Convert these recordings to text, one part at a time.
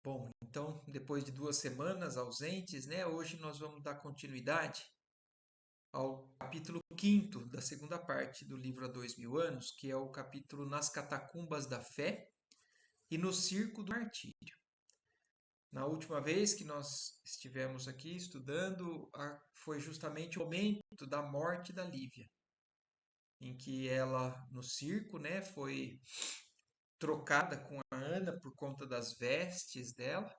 Bom, então, depois de 2 semanas ausentes, né, hoje nós vamos dar continuidade ao capítulo quinto da segunda parte do livro Há 2000 anos, que é o capítulo Nas Catacumbas da Fé e no Circo do Martírio. Na última vez que nós estivemos aqui estudando, foi justamente o momento da morte da Lívia, em que ela, no circo, né, foi trocada com a Ana por conta das vestes dela,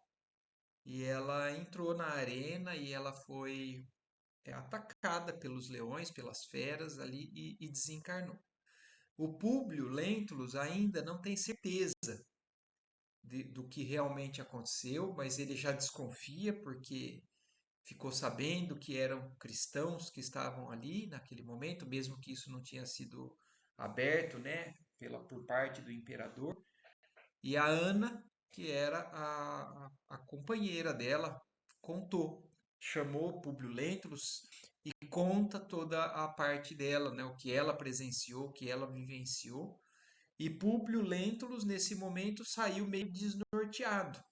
e ela entrou na arena e ela foi atacada pelos leões, pelas feras ali e desencarnou. O Públio Lentulus ainda não tem certeza do que realmente aconteceu, mas ele já desconfia porque ficou sabendo que eram cristãos que estavam ali naquele momento, mesmo que isso não tinha sido aberto, né, por parte do imperador. E a Ana, que era a companheira dela, contou, chamou Públio Lentulus e conta toda a parte dela, né, o que ela presenciou, o que ela vivenciou. E Públio Lentulus, nesse momento, saiu meio desnorteado.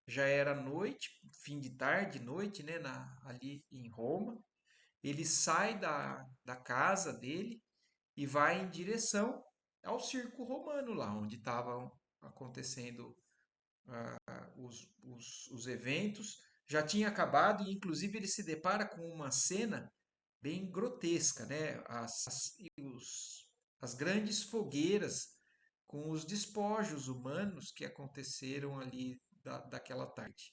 Já era noite, fim de tarde, noite, né, ali em Roma. Ele sai da casa dele e vai em direção ao circo romano, lá onde estavam acontecendo os eventos. Já tinha acabado e, inclusive, ele se depara com uma cena bem grotesca, né? As grandes fogueiras com os despojos humanos que aconteceram ali daquela tarde.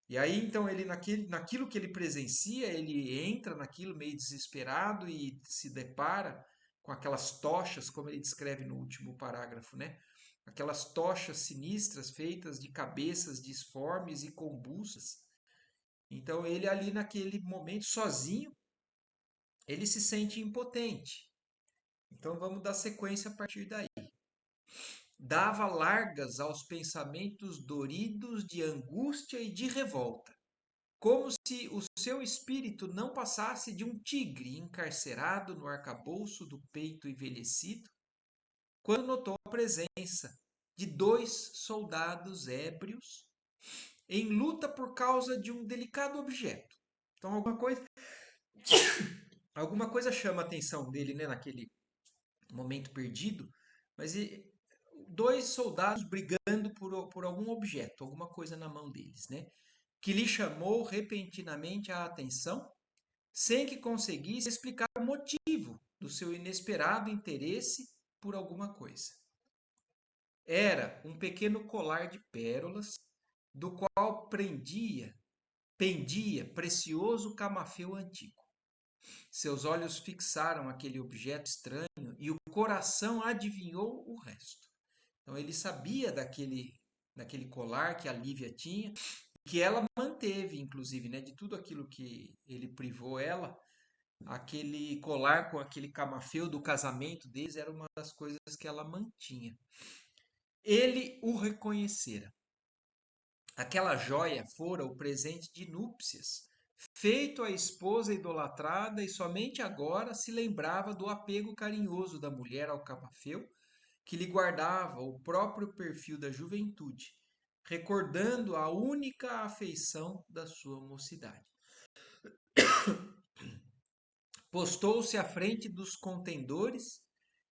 E aí, então, ele naquilo que ele presencia, ele entra naquilo meio desesperado e se depara com aquelas tochas, como ele descreve no último parágrafo, né? Aquelas tochas sinistras feitas de cabeças disformes e convulsas. Então, ele ali naquele momento, sozinho, ele se sente impotente. Então, vamos dar sequência a partir daí. Dava largas aos pensamentos doridos de angústia e de revolta, como se o seu espírito não passasse de um tigre encarcerado no arcabouço do peito envelhecido, quando notou a presença de 2 soldados ébrios em luta por causa de um delicado objeto. Então alguma coisa chama a atenção dele, né, naquele momento perdido, mas 2 soldados brigando por algum objeto, alguma coisa na mão deles, né? Que lhe chamou repentinamente a atenção, sem que conseguisse explicar o motivo do seu inesperado interesse por alguma coisa. Era um pequeno colar de pérolas, do qual pendia precioso camafeu antigo. Seus olhos fixaram aquele objeto estranho e o coração adivinhou o resto. Então ele sabia daquele colar que a Lívia tinha, que ela manteve, inclusive, né, de tudo aquilo que ele privou ela. Aquele colar com aquele camafeu do casamento deles era uma das coisas que ela mantinha. Ele o reconhecera. Aquela joia fora o presente de núpcias, feito à esposa idolatrada, e somente agora se lembrava do apego carinhoso da mulher ao camafeu, que lhe guardava o próprio perfil da juventude, recordando a única afeição da sua mocidade. Postou-se à frente dos contendores,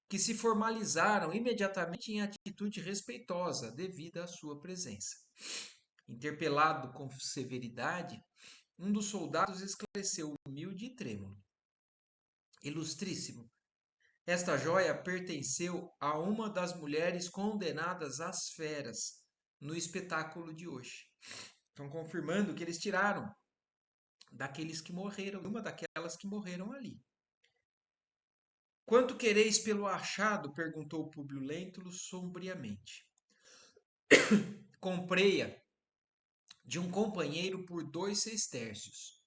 que se formalizaram imediatamente em atitude respeitosa devida à sua presença. Interpelado com severidade, um dos soldados esclareceu humilde e trêmulo: Ilustríssimo, esta joia pertenceu a uma das mulheres condenadas às feras no espetáculo de hoje. Estão confirmando que eles tiraram daqueles que morreram, uma daquelas que morreram ali. Quanto quereis pelo achado? Perguntou Públio Lentulus sombriamente. Comprei-a de um companheiro por 2 sestércios.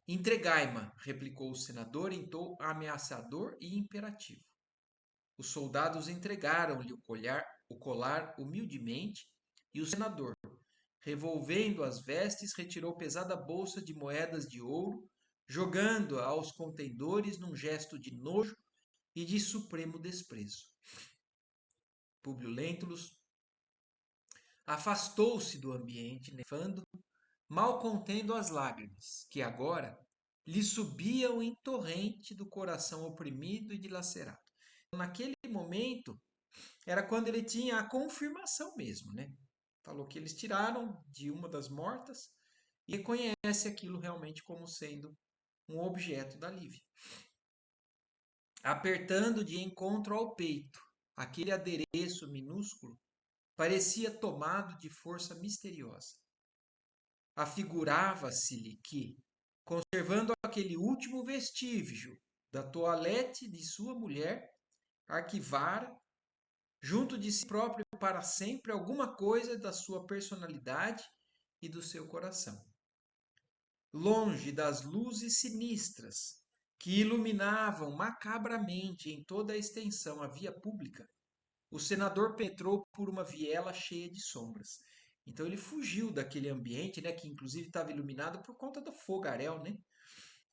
Entregai-ma, replicou o senador em tom ameaçador e imperativo. Os soldados entregaram-lhe o colar humildemente, e o senador, revolvendo as vestes, retirou pesada bolsa de moedas de ouro, jogando-a aos contendores num gesto de nojo e de supremo desprezo. Públio Lentulus Afastou-se do ambiente, nevando, mal contendo as lágrimas, que agora lhe subiam em torrente do coração oprimido e dilacerado. Naquele momento, era quando ele tinha a confirmação mesmo, né? Falou que eles tiraram de uma das mortas e reconhece aquilo realmente como sendo um objeto da Lívia. Apertando de encontro ao peito, aquele adereço minúsculo parecia tomado de força misteriosa. Afigurava-se-lhe que, conservando aquele último vestígio da toalete de sua mulher, arquivara junto de si próprio para sempre alguma coisa da sua personalidade e do seu coração. Longe das luzes sinistras que iluminavam macabramente em toda a extensão a via pública, o senador penetrou por uma viela cheia de sombras. Então ele fugiu daquele ambiente, né, que inclusive estava iluminado por conta do fogaréu, né?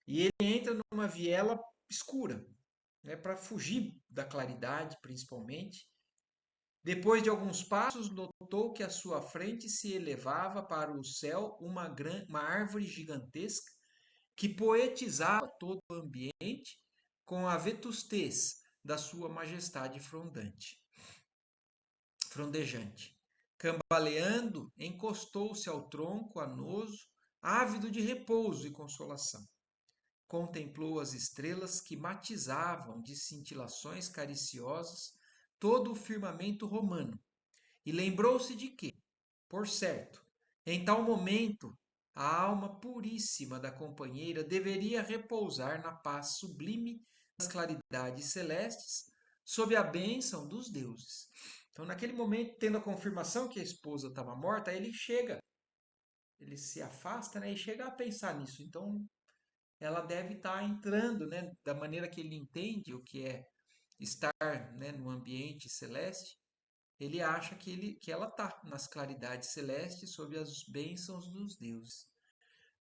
E ele entra numa viela escura, né, para fugir da claridade, principalmente. Depois de alguns passos, notou que à sua frente se elevava para o céu uma árvore gigantesca que poetizava todo o ambiente com a vetustez da sua majestade frondejante. Cambaleando, encostou-se ao tronco anoso, ávido de repouso e consolação. Contemplou as estrelas que matizavam de cintilações cariciosas todo o firmamento romano e lembrou-se de que, por certo, em tal momento, a alma puríssima da companheira deveria repousar na paz sublime das claridades celestes, sob a bênção dos deuses. Então, naquele momento, tendo a confirmação que a esposa estava morta, ele se afasta, né, e chega a pensar nisso. Então, ela deve estar entrando, né, da maneira que ele entende o que é estar, né, no ambiente celeste. Ele acha que ela está nas claridades celestes sob as bênçãos dos deuses.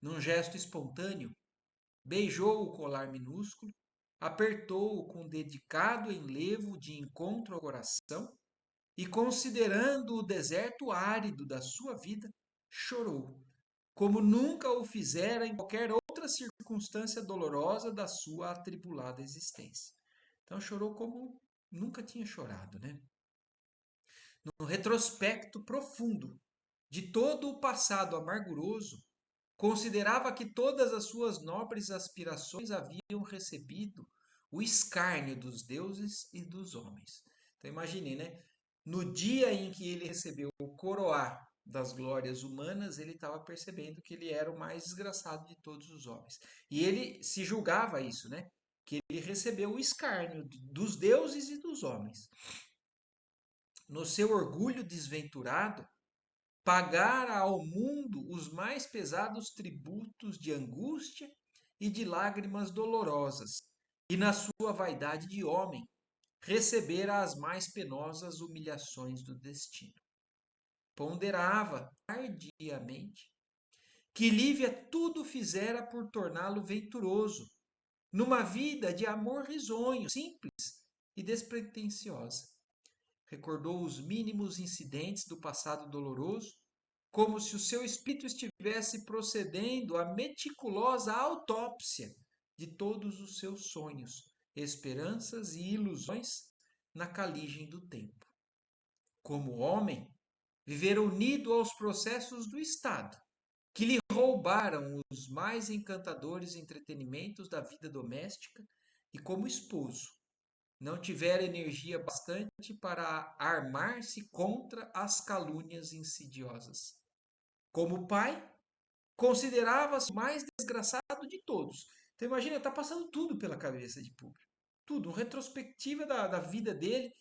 Num gesto espontâneo, beijou o colar minúsculo, apertou-o com dedicado enlevo de encontro ao coração e, considerando o deserto árido da sua vida, chorou, como nunca o fizera em qualquer outra circunstância dolorosa da sua atribulada existência. Então chorou como nunca tinha chorado, né? No retrospecto profundo de todo o passado amarguroso, considerava que todas as suas nobres aspirações haviam recebido o escárnio dos deuses e dos homens. Então imagine, né? No dia em que ele recebeu o coroar das glórias humanas, ele estava percebendo que ele era o mais desgraçado de todos os homens. E ele se julgava isso, né? Que ele recebeu o escárnio dos deuses e dos homens. No seu orgulho desventurado, pagara ao mundo os mais pesados tributos de angústia e de lágrimas dolorosas, e na sua vaidade de homem, recebera as mais penosas humilhações do destino. Ponderava tardiamente que Lívia tudo fizera por torná-lo venturoso, numa vida de amor risonho, simples e despretensiosa. Recordou os mínimos incidentes do passado doloroso, como se o seu espírito estivesse procedendo à meticulosa autópsia de todos os seus sonhos, esperanças e ilusões na caligem do tempo. Como homem, vivera unido aos processos do Estado, que lhe roubaram os mais encantadores entretenimentos da vida doméstica, e como esposo, não tivera energia bastante para armar-se contra as calúnias insidiosas. Como pai, considerava-se o mais desgraçado de todos. Então imagina, está passando tudo pela cabeça de Públio. Tudo, uma retrospectiva da vida dele,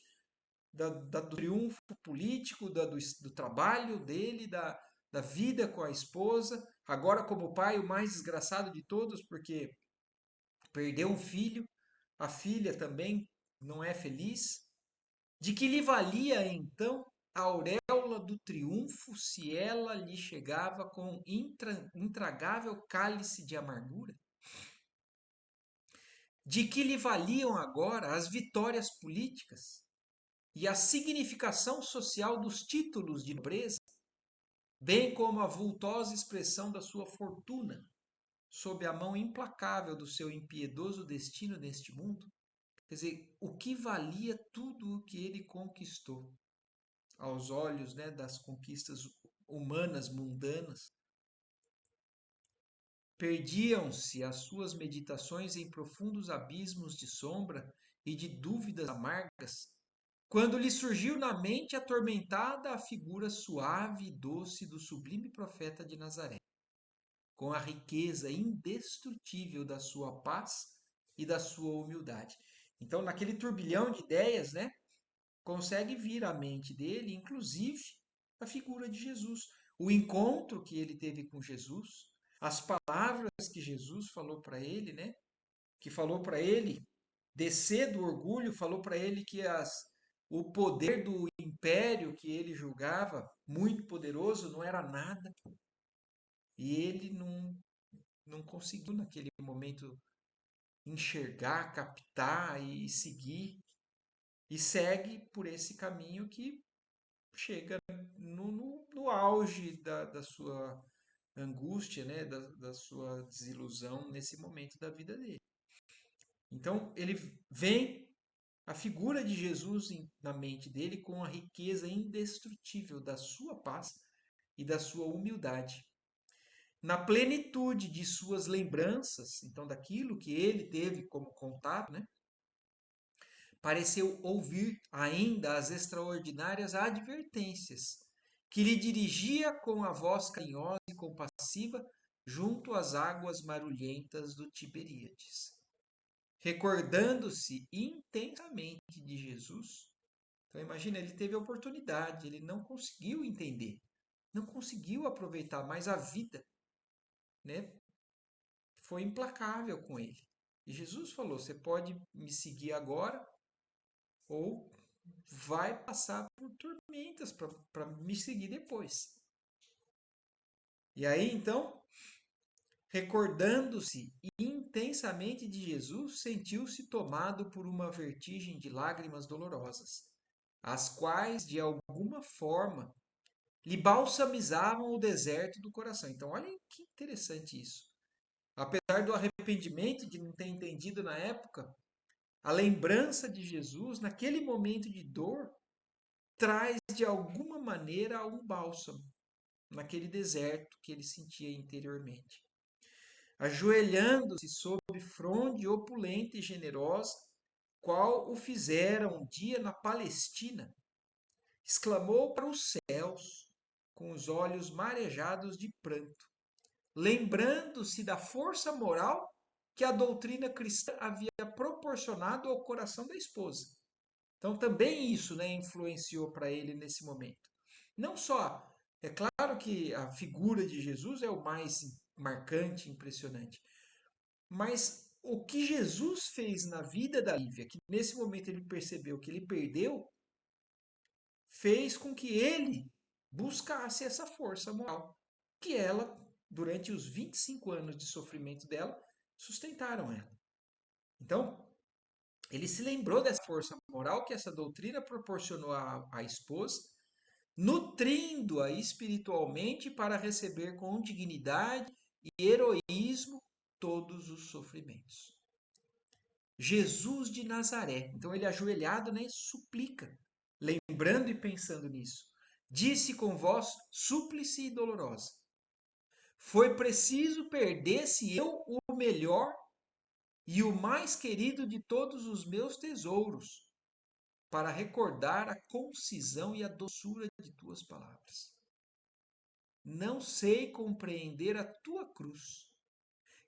do triunfo político, do trabalho dele, da vida com a esposa. Agora, como pai, o mais desgraçado de todos, porque perdeu um filho, a filha também não é feliz. De que lhe valia então a auréola do triunfo se ela lhe chegava com intragável cálice de amargura? De que lhe valiam agora as vitórias políticas e a significação social dos títulos de nobreza, bem como a vultosa expressão da sua fortuna, sob a mão implacável do seu impiedoso destino neste mundo? Quer dizer, o que valia tudo o que ele conquistou aos olhos, né, das conquistas humanas, mundanas? Perdiam-se as suas meditações em profundos abismos de sombra e de dúvidas amargas, quando lhe surgiu na mente atormentada a figura suave e doce do sublime profeta de Nazaré, com a riqueza indestrutível da sua paz e da sua humildade. Então, naquele turbilhão de ideias, né, consegue vir à mente dele, inclusive, a figura de Jesus, o encontro que ele teve com Jesus, as palavras que Jesus falou para ele, né, que falou para ele descer do orgulho, falou para ele que o poder do império que ele julgava muito poderoso não era nada. E ele não conseguiu, naquele momento, enxergar, captar e seguir. E segue por esse caminho que chega no auge da sua angústia, né? Da sua desilusão nesse momento da vida dele. Então, ele vem a figura de Jesus na mente dele com a riqueza indestrutível da sua paz e da sua humildade. Na plenitude de suas lembranças, então daquilo que ele teve como contato, né, pareceu ouvir ainda as extraordinárias advertências que lhe dirigia com a voz carinhosa e compassiva junto às águas marulhentas do Tiberíades. Recordando-se intensamente de Jesus. Então imagina, ele teve a oportunidade, ele não conseguiu entender, não conseguiu aproveitar, mas a vida, né, foi implacável com ele. E Jesus falou: você pode me seguir agora ou vai passar por tormentas para me seguir depois. E aí então, recordando-se intensamente de Jesus, sentiu-se tomado por uma vertigem de lágrimas dolorosas, as quais, de alguma forma, lhe balsamizavam o deserto do coração. Então, olha que interessante isso. Apesar do arrependimento de não ter entendido na época, a lembrança de Jesus, naquele momento de dor, traz de alguma maneira um bálsamo naquele deserto que ele sentia interiormente. Ajoelhando-se sob fronde opulenta e generosa, qual o fizera um dia na Palestina, exclamou para os céus, com os olhos marejados de pranto, lembrando-se da força moral que a doutrina cristã havia proporcionado ao coração da esposa. Então também isso, né, influenciou para ele nesse momento. Não só, é claro que a figura de Jesus é o mais marcante, impressionante, mas o que Jesus fez na vida da Lívia, que nesse momento ele percebeu que ele perdeu, fez com que ele buscasse essa força moral, que ela, durante os 25 anos de sofrimento dela, sustentaram ela. Então, ele se lembrou dessa força moral que essa doutrina proporcionou à esposa, nutrindo-a espiritualmente para receber com dignidade e heroísmo todos os sofrimentos. Jesus de Nazaré. Então ele ajoelhado, né, suplica, lembrando e pensando nisso. Disse com voz súplice e dolorosa: foi preciso perder-se eu o melhor e o mais querido de todos os meus tesouros, para recordar a concisão e a doçura de tuas palavras. Não sei compreender a tua cruz,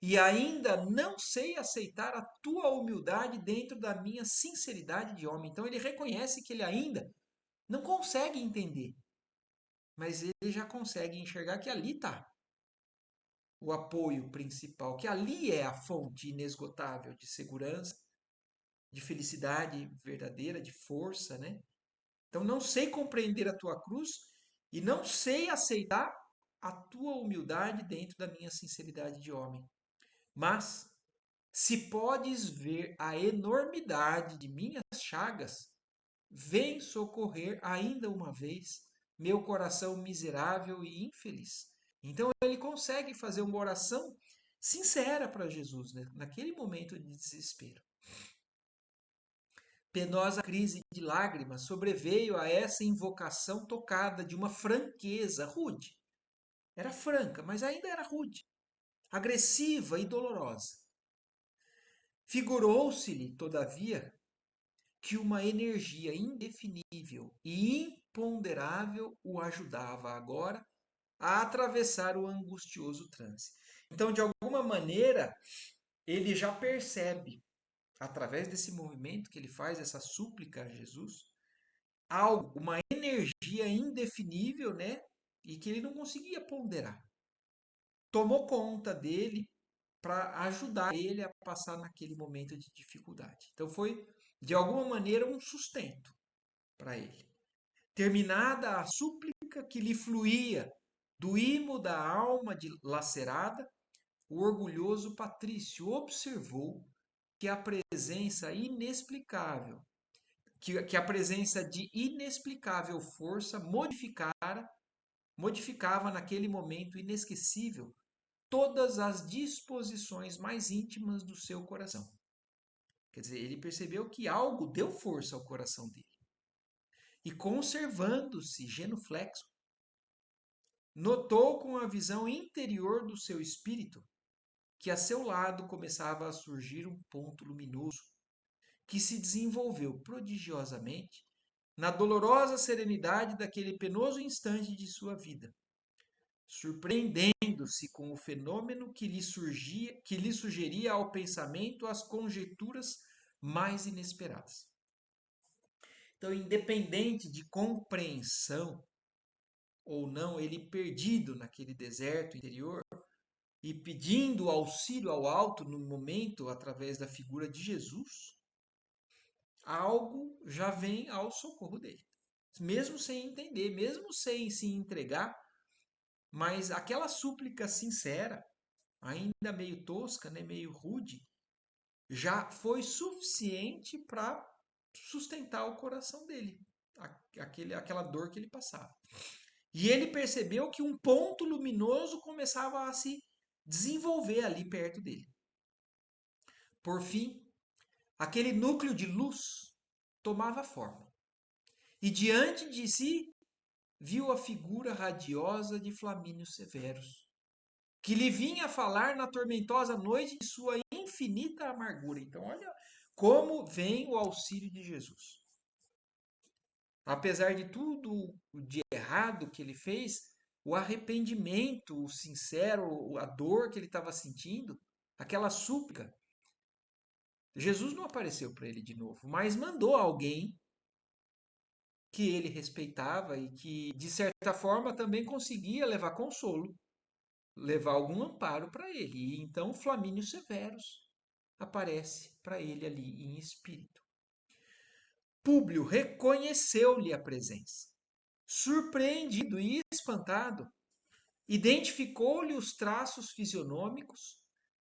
e ainda não sei aceitar a tua humildade dentro da minha sinceridade de homem. Então ele reconhece que ele ainda não consegue entender, mas ele já consegue enxergar que ali está o apoio principal, que ali é a fonte inesgotável de segurança, de felicidade verdadeira, de força, né? Então não sei compreender a tua cruz e não sei aceitar a tua humildade dentro da minha sinceridade de homem. Mas se podes ver a enormidade de minhas chagas, vem socorrer ainda uma vez meu coração miserável e infeliz. Então ele consegue fazer uma oração sincera para Jesus, né? Naquele momento de desespero. Penosa crise de lágrimas sobreveio a essa invocação tocada de uma franqueza rude. Era franca, mas ainda era rude, agressiva e dolorosa. Figurou-se-lhe, todavia, que uma energia indefinível e imponderável o ajudava agora a atravessar o angustioso trânsito. Então, de alguma maneira, ele já percebe, através desse movimento que ele faz, essa súplica a Jesus, algo, uma energia indefinível, né? E que ele não conseguia ponderar. Tomou conta dele para ajudar ele a passar naquele momento de dificuldade. Então foi, de alguma maneira, um sustento para ele. Terminada a súplica que lhe fluía do imo da alma lacerada, o orgulhoso patrício observou que a presença inexplicável, que a presença de inexplicável força modificava naquele momento inesquecível todas as disposições mais íntimas do seu coração. Quer dizer, ele percebeu que algo deu força ao coração dele. E conservando-se genuflexo, notou com a visão interior do seu espírito que a seu lado começava a surgir um ponto luminoso que se desenvolveu prodigiosamente na dolorosa serenidade daquele penoso instante de sua vida, surpreendendo-se com o fenômeno que lhe sugeria ao pensamento as conjecturas mais inesperadas. Então, independente de compreensão ou não, ele perdido naquele deserto interior e pedindo auxílio ao alto no momento através da figura de Jesus, algo já vem ao socorro dele. Mesmo sem entender, mesmo sem se entregar, mas aquela súplica sincera, ainda meio tosca, né, meio rude, já foi suficiente para sustentar o coração dele, aquela dor que ele passava. E ele percebeu que um ponto luminoso começava a se desenvolver ali perto dele. Por fim, aquele núcleo de luz tomava forma. E diante de si viu a figura radiosa de Flamínio Severus, que lhe vinha falar na tormentosa noite de sua infinita amargura. Então, olha como vem o auxílio de Jesus. Apesar de tudo de errado que ele fez, o arrependimento, o sincero, a dor que ele estava sentindo, aquela súplica, Jesus não apareceu para ele de novo, mas mandou alguém que ele respeitava e que, de certa forma, também conseguia levar consolo, levar algum amparo para ele. E então Flamínio Severus aparece para ele ali em espírito. Públio reconheceu-lhe a presença. Surpreendido e espantado, identificou-lhe os traços fisionômicos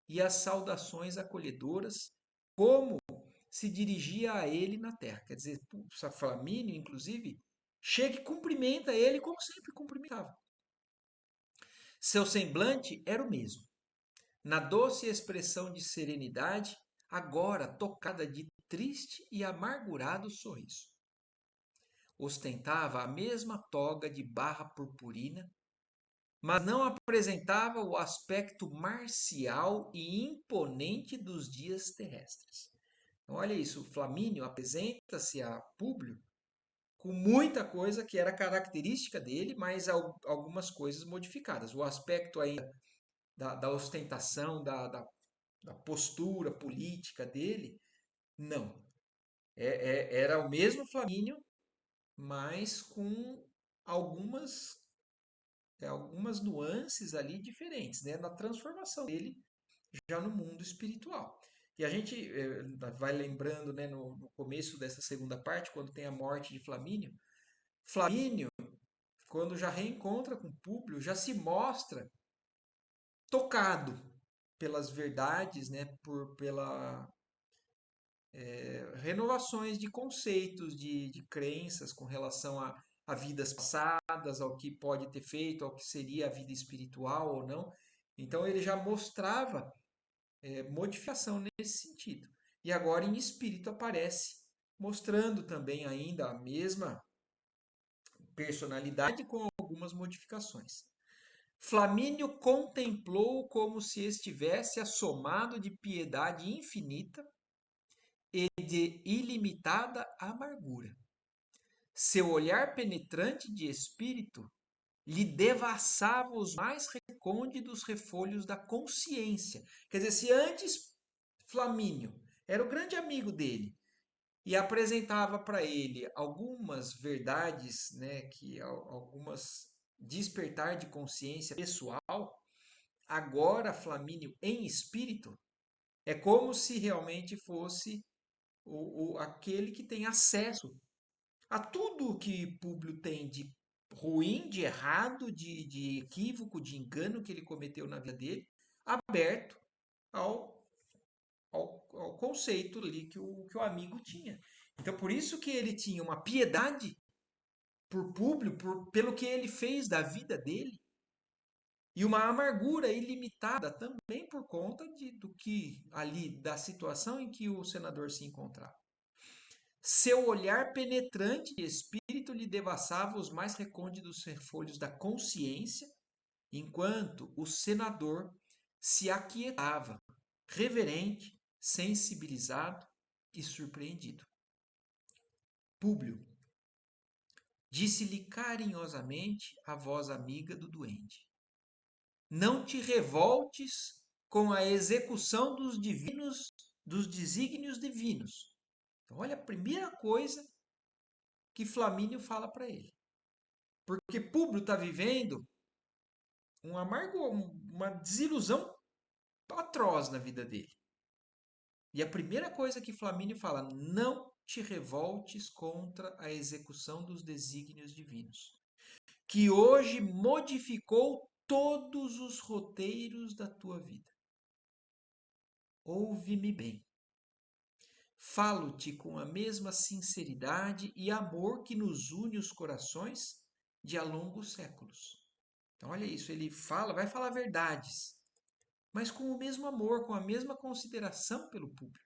e as saudações acolhedoras, como se dirigia a ele na terra. Quer dizer, Flamínio, inclusive, chega e cumprimenta ele como sempre cumprimentava. Seu semblante era o mesmo, na doce expressão de serenidade, agora tocada de triste e amargurado sorriso. Ostentava a mesma toga de barra purpurina, mas não apresentava o aspecto marcial e imponente dos dias terrestres. Então, olha isso, Flamínio apresenta-se a Públio com muita coisa que era característica dele, mas algumas coisas modificadas. O aspecto ainda da ostentação, da postura política dele, não. Era o mesmo Flamínio, mas com algumas nuances ali diferentes, né, na transformação dele já no mundo espiritual. E a gente vai lembrando, né, no começo dessa segunda parte, quando tem a morte de Flamínio, Flamínio, quando já reencontra com Públio, já se mostra tocado pelas verdades, né, pela renovações de conceitos, de crenças com relação a vidas passadas, ao que pode ter feito, ao que seria a vida espiritual ou não. Então ele já mostrava modificação nesse sentido. E agora em espírito aparece, mostrando também ainda a mesma personalidade com algumas modificações. Flamínio contemplou como se estivesse assomado de piedade infinita e de ilimitada amargura. Seu olhar penetrante de espírito lhe devassava os mais recônditos refolhos da consciência. Quer dizer, se antes Flamínio era o grande amigo dele e apresentava para ele algumas verdades, né, que algumas despertar de consciência pessoal, agora Flamínio em espírito é como se realmente fosse aquele que tem acesso a tudo o que Públio tem de ruim, de errado, de equívoco, de engano que ele cometeu na vida dele, aberto ao, ao conceito ali que o amigo tinha. Então, por isso que ele tinha uma piedade por Públio, pelo que ele fez da vida dele, e uma amargura ilimitada também por conta do que ali, da situação em que o senador se encontrava. Seu olhar penetrante de espírito lhe devassava os mais recônditos refolhos da consciência, enquanto o senador se aquietava, reverente, sensibilizado e surpreendido. Públio disse-lhe carinhosamente a voz amiga do duende: não te revoltes com a execução dos desígnios divinos. Então, olha a primeira coisa que Flamínio fala para ele. Porque Públio está vivendo um amargo, uma desilusão atroz na vida dele. E a primeira coisa que Flamínio fala: não te revoltes contra a execução dos desígnios divinos, que hoje modificou todos os roteiros da tua vida. Ouve-me bem. Falo-te com a mesma sinceridade e amor que nos une os corações de há longos séculos. Então, olha isso, ele fala, vai falar verdades, mas com o mesmo amor, com a mesma consideração pelo público,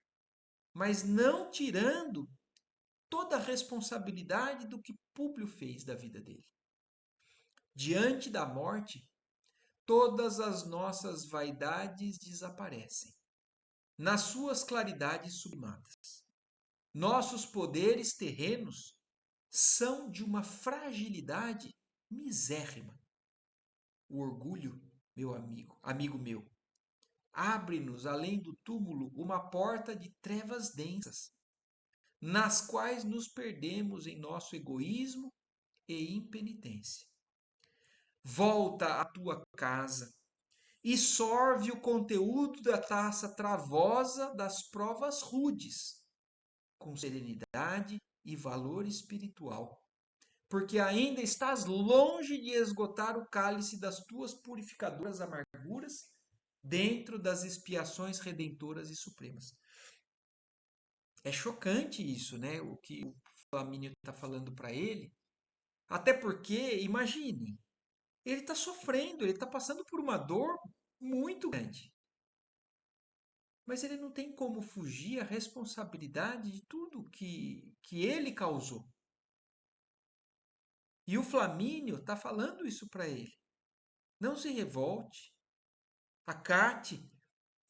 mas não tirando toda a responsabilidade do que Públio fez da vida dele. Diante da morte, todas as nossas vaidades desaparecem, nas suas claridades sublimadas. Nossos poderes terrenos são de uma fragilidade misérrima. O orgulho, meu amigo meu, abre-nos além do túmulo uma porta de trevas densas, nas quais nos perdemos em nosso egoísmo e impenitência. Volta à tua casa e sorve o conteúdo da taça travosa das provas rudes, com serenidade e valor espiritual, porque ainda estás longe de esgotar o cálice das tuas purificadoras amarguras dentro das expiações redentoras e supremas. É chocante isso, né? O que o Flamínio está falando para ele. Até porque, imagine, ele está sofrendo, ele está passando por uma dor muito grande. Mas ele não tem como fugir à responsabilidade de tudo que ele causou. E o Flamínio está falando isso para ele. Não se revolte, acate,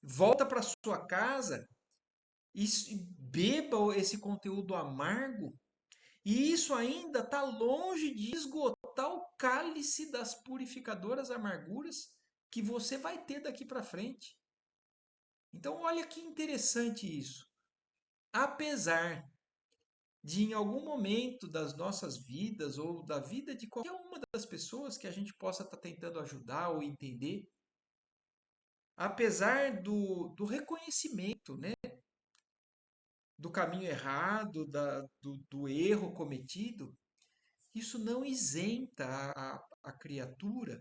volta para sua casa e beba esse conteúdo amargo. E isso ainda está longe de esgotar o cálice das purificadoras amarguras que você vai ter daqui para frente. Então, olha que interessante isso. Apesar de, em algum momento das nossas vidas ou da vida de qualquer uma das pessoas que a gente possa estar tentando ajudar ou entender, apesar do reconhecimento, né, do caminho errado, do erro cometido, isso não isenta a criatura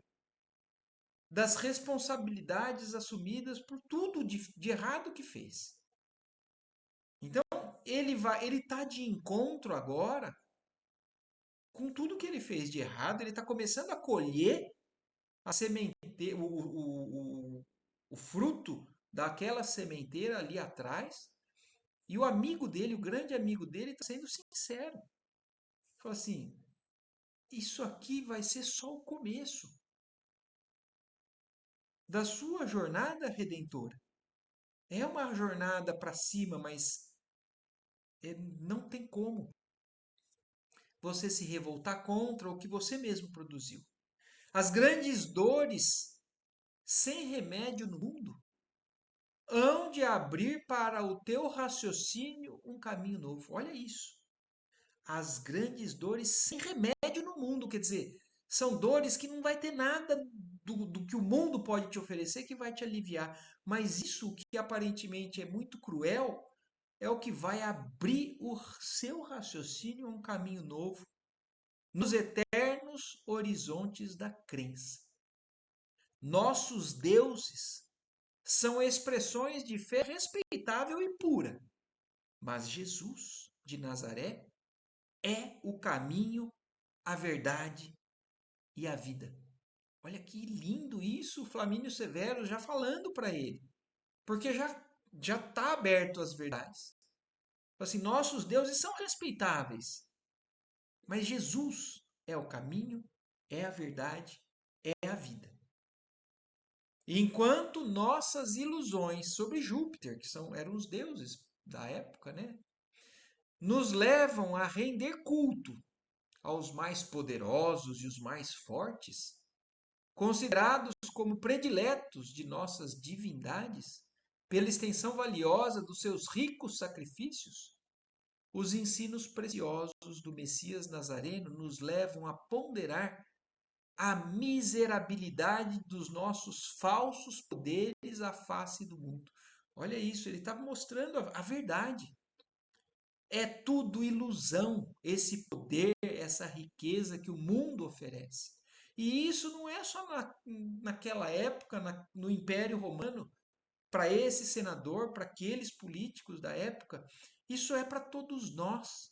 das responsabilidades assumidas por tudo de errado que fez. Então, ele está de encontro agora com tudo que ele fez de errado, ele está começando a colher a semente, o fruto daquela sementeira ali atrás. E o amigo dele, o grande amigo dele, está sendo sincero. Fala assim: isso aqui vai ser só o começo da sua jornada redentora. É uma jornada para cima, mas não tem como você se revoltar contra o que você mesmo produziu. As grandes dores sem remédio no mundo hão de abrir para o teu raciocínio um caminho novo. Olha isso. As grandes dores sem remédio no mundo, quer dizer, são dores que não vai ter nada do que o mundo pode te oferecer que vai te aliviar. Mas isso que aparentemente é muito cruel é o que vai abrir o seu raciocínio a um caminho novo nos eternos horizontes da crença. Nossos deuses são expressões de fé respeitável e pura, mas Jesus de Nazaré é o caminho, a verdade e a vida. Olha que lindo isso, Flamínio Severo já falando para ele, porque já está aberto às verdades. Assim, nossos deuses são respeitáveis, mas Jesus é o caminho, é a verdade, é a vida. Enquanto nossas ilusões sobre Júpiter, eram os deuses da época, né, nos levam a render culto aos mais poderosos e os mais fortes, considerados como prediletos de nossas divindades, pela extensão valiosa dos seus ricos sacrifícios, os ensinos preciosos do Messias Nazareno nos levam a ponderar a miserabilidade dos nossos falsos poderes à face do mundo. Olha isso, ele está mostrando a verdade. É tudo ilusão, esse poder, essa riqueza que o mundo oferece. E isso não é só naquela época, no Império Romano, para esse senador, para aqueles políticos da época. Isso é para todos nós.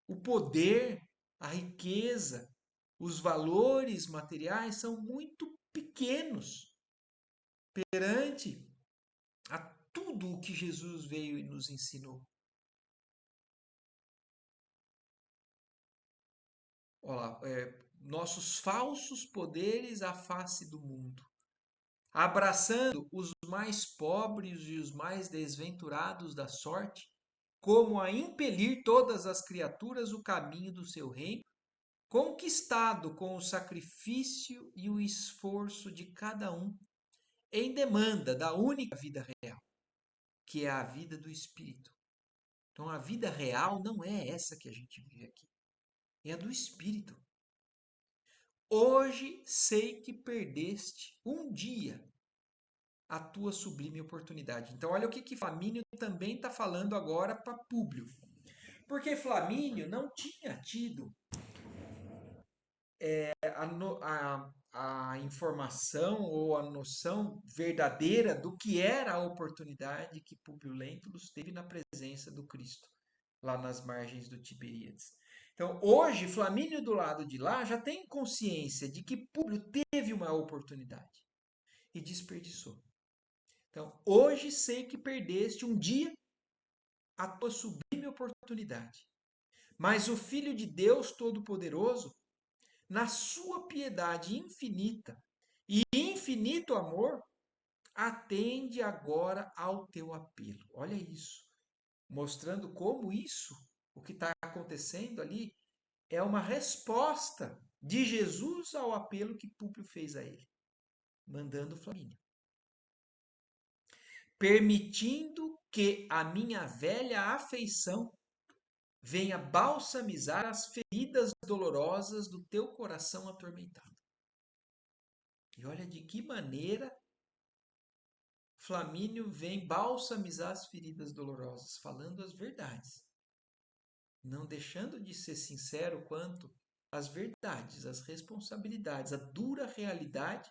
O poder, a riqueza, os valores materiais são muito pequenos perante a tudo o que Jesus veio e nos ensinou. Olha lá, nossos falsos poderes à face do mundo, abraçando os mais pobres e os mais desventurados da sorte, como a impelir todas as criaturas o caminho do seu reino, conquistado com o sacrifício e o esforço de cada um, em demanda da única vida real, que é a vida do Espírito. Então, a vida real não é essa que a gente vive aqui, é a do Espírito. Hoje sei que perdeste um dia a tua sublime oportunidade. Então, olha o que Flamínio também está falando agora para Públio. Porque Flamínio não tinha tido a informação ou a noção verdadeira do que era a oportunidade que Públio Lentulus teve na presença do Cristo, lá nas margens do Tiberíades. Então, hoje, Flamínio do lado de lá já tem consciência de que Públio teve uma oportunidade e desperdiçou. Então, hoje sei que perdeste um dia a tua sublime oportunidade. Mas o Filho de Deus Todo-Poderoso, na sua piedade infinita e infinito amor, atende agora ao teu apelo. Olha isso, mostrando como isso, o que está acontecendo ali, é uma resposta de Jesus ao apelo que Públio fez a ele, mandando Flamínio. Permitindo que a minha velha afeição venha balsamizar as feridas dolorosas do teu coração atormentado. E olha de que maneira Flamínio vem balsamizar as feridas dolorosas, falando as verdades, não deixando de ser sincero quanto às verdades, às responsabilidades, à dura realidade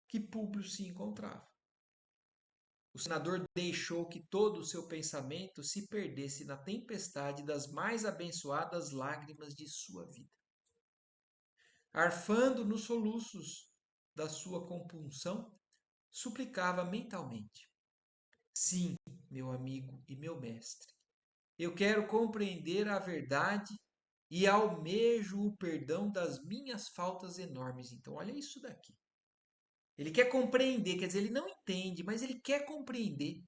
que Públio se encontrava. O senador deixou que todo o seu pensamento se perdesse na tempestade das mais abençoadas lágrimas de sua vida. Arfando nos soluços da sua compunção, suplicava mentalmente: Sim, meu amigo e meu mestre, eu quero compreender a verdade e almejo o perdão das minhas faltas enormes. Então, olha isso daqui. Ele quer compreender, quer dizer, ele não entende, mas ele quer compreender.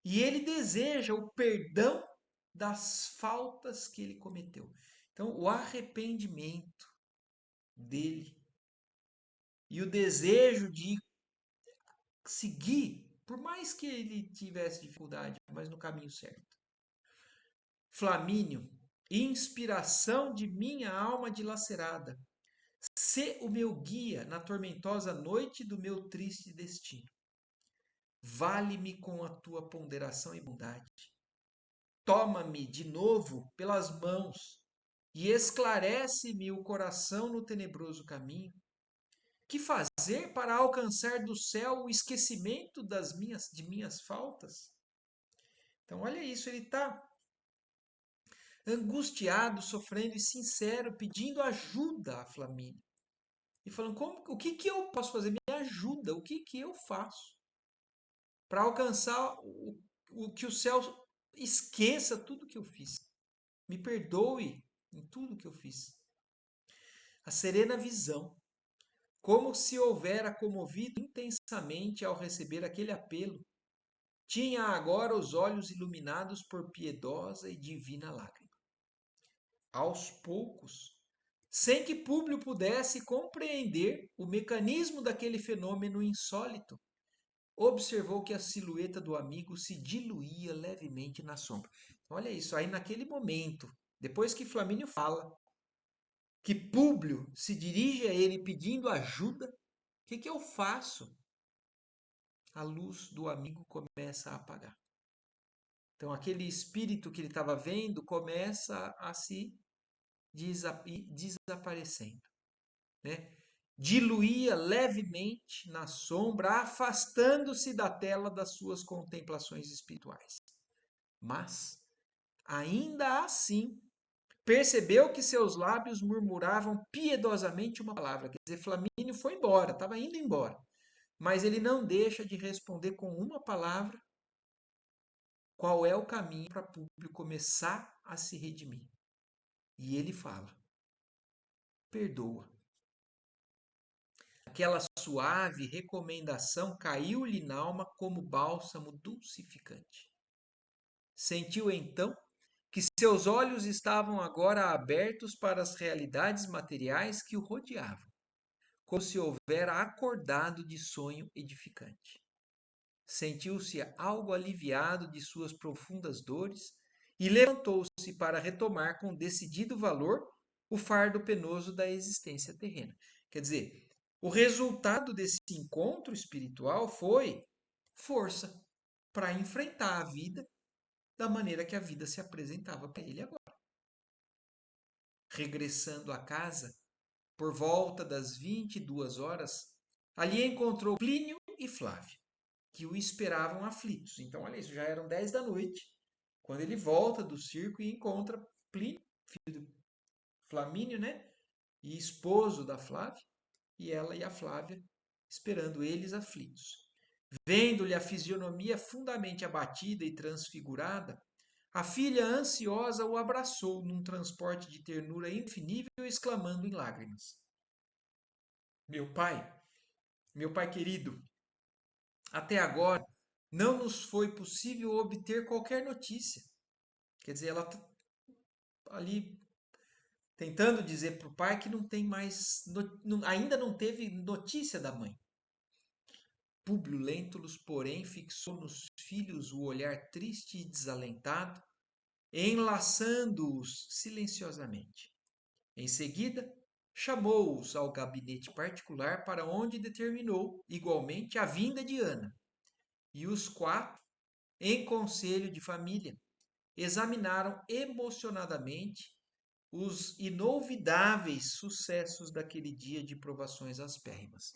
E ele deseja o perdão das faltas que ele cometeu. Então, o arrependimento dele e o desejo de seguir, por mais que ele tivesse dificuldade, mas no caminho certo. Flamínio, inspiração de minha alma dilacerada, sê o meu guia na tormentosa noite do meu triste destino. Vale-me com a tua ponderação e bondade. Toma-me de novo pelas mãos e esclarece-me o coração no tenebroso caminho. Que fazer para alcançar do céu o esquecimento de minhas faltas? Então, olha isso, ele está angustiado, sofrendo e sincero, pedindo ajuda a Flamínio. E falando, o que eu posso fazer? Me ajuda, o que eu faço para alcançar o que o céu esqueça tudo que eu fiz. Me perdoe em tudo que eu fiz. A serena visão, como se houvera comovido intensamente ao receber aquele apelo, tinha agora os olhos iluminados por piedosa e divina lágrima. Aos poucos, sem que Públio pudesse compreender o mecanismo daquele fenômeno insólito, observou que a silhueta do amigo se diluía levemente na sombra. Olha isso, aí naquele momento, depois que Flamínio fala, que Públio se dirige a ele pedindo ajuda, o que eu faço? A luz do amigo começa a apagar. Então, aquele espírito que ele estava vendo começa a se desaparecendo, né? Diluía levemente na sombra, afastando-se da tela das suas contemplações espirituais. Mas, ainda assim, percebeu que seus lábios murmuravam piedosamente uma palavra. Quer dizer, Flamínio foi embora, estava indo embora. Mas ele não deixa de responder com uma palavra qual é o caminho para Públio começar a se redimir. E ele fala: perdoa. Aquela suave recomendação caiu-lhe na alma como bálsamo dulcificante. Sentiu então que seus olhos estavam agora abertos para as realidades materiais que o rodeavam, como se houvera acordado de sonho edificante. Sentiu-se algo aliviado de suas profundas dores e levantou-se para retomar com decidido valor o fardo penoso da existência terrena. Quer dizer, o resultado desse encontro espiritual foi força para enfrentar a vida da maneira que a vida se apresentava para ele agora. Regressando a casa, por volta das 22 horas, ali encontrou Plínio e Flávio, que o esperavam aflitos. Então, olha isso, já eram 10 da noite, quando ele volta do circo e encontra Plínio, filho de Flamínio, né? E esposo da Flávia, e ela e a Flávia esperando eles aflitos. Vendo-lhe a fisionomia fundamente abatida e transfigurada, a filha ansiosa o abraçou num transporte de ternura indefinível, exclamando em lágrimas: meu pai querido, até agora não nos foi possível obter qualquer notícia. Quer dizer, ela está ali tentando dizer para o pai que não tem mais, ainda não teve notícia da mãe. Públio Lentulus, porém, fixou nos filhos o olhar triste e desalentado, enlaçando-os silenciosamente. Em seguida, chamou-os ao gabinete particular para onde determinou, igualmente, a vinda de Ana. E os quatro, em conselho de família, examinaram emocionadamente os inolvidáveis sucessos daquele dia de provações aspérrimas.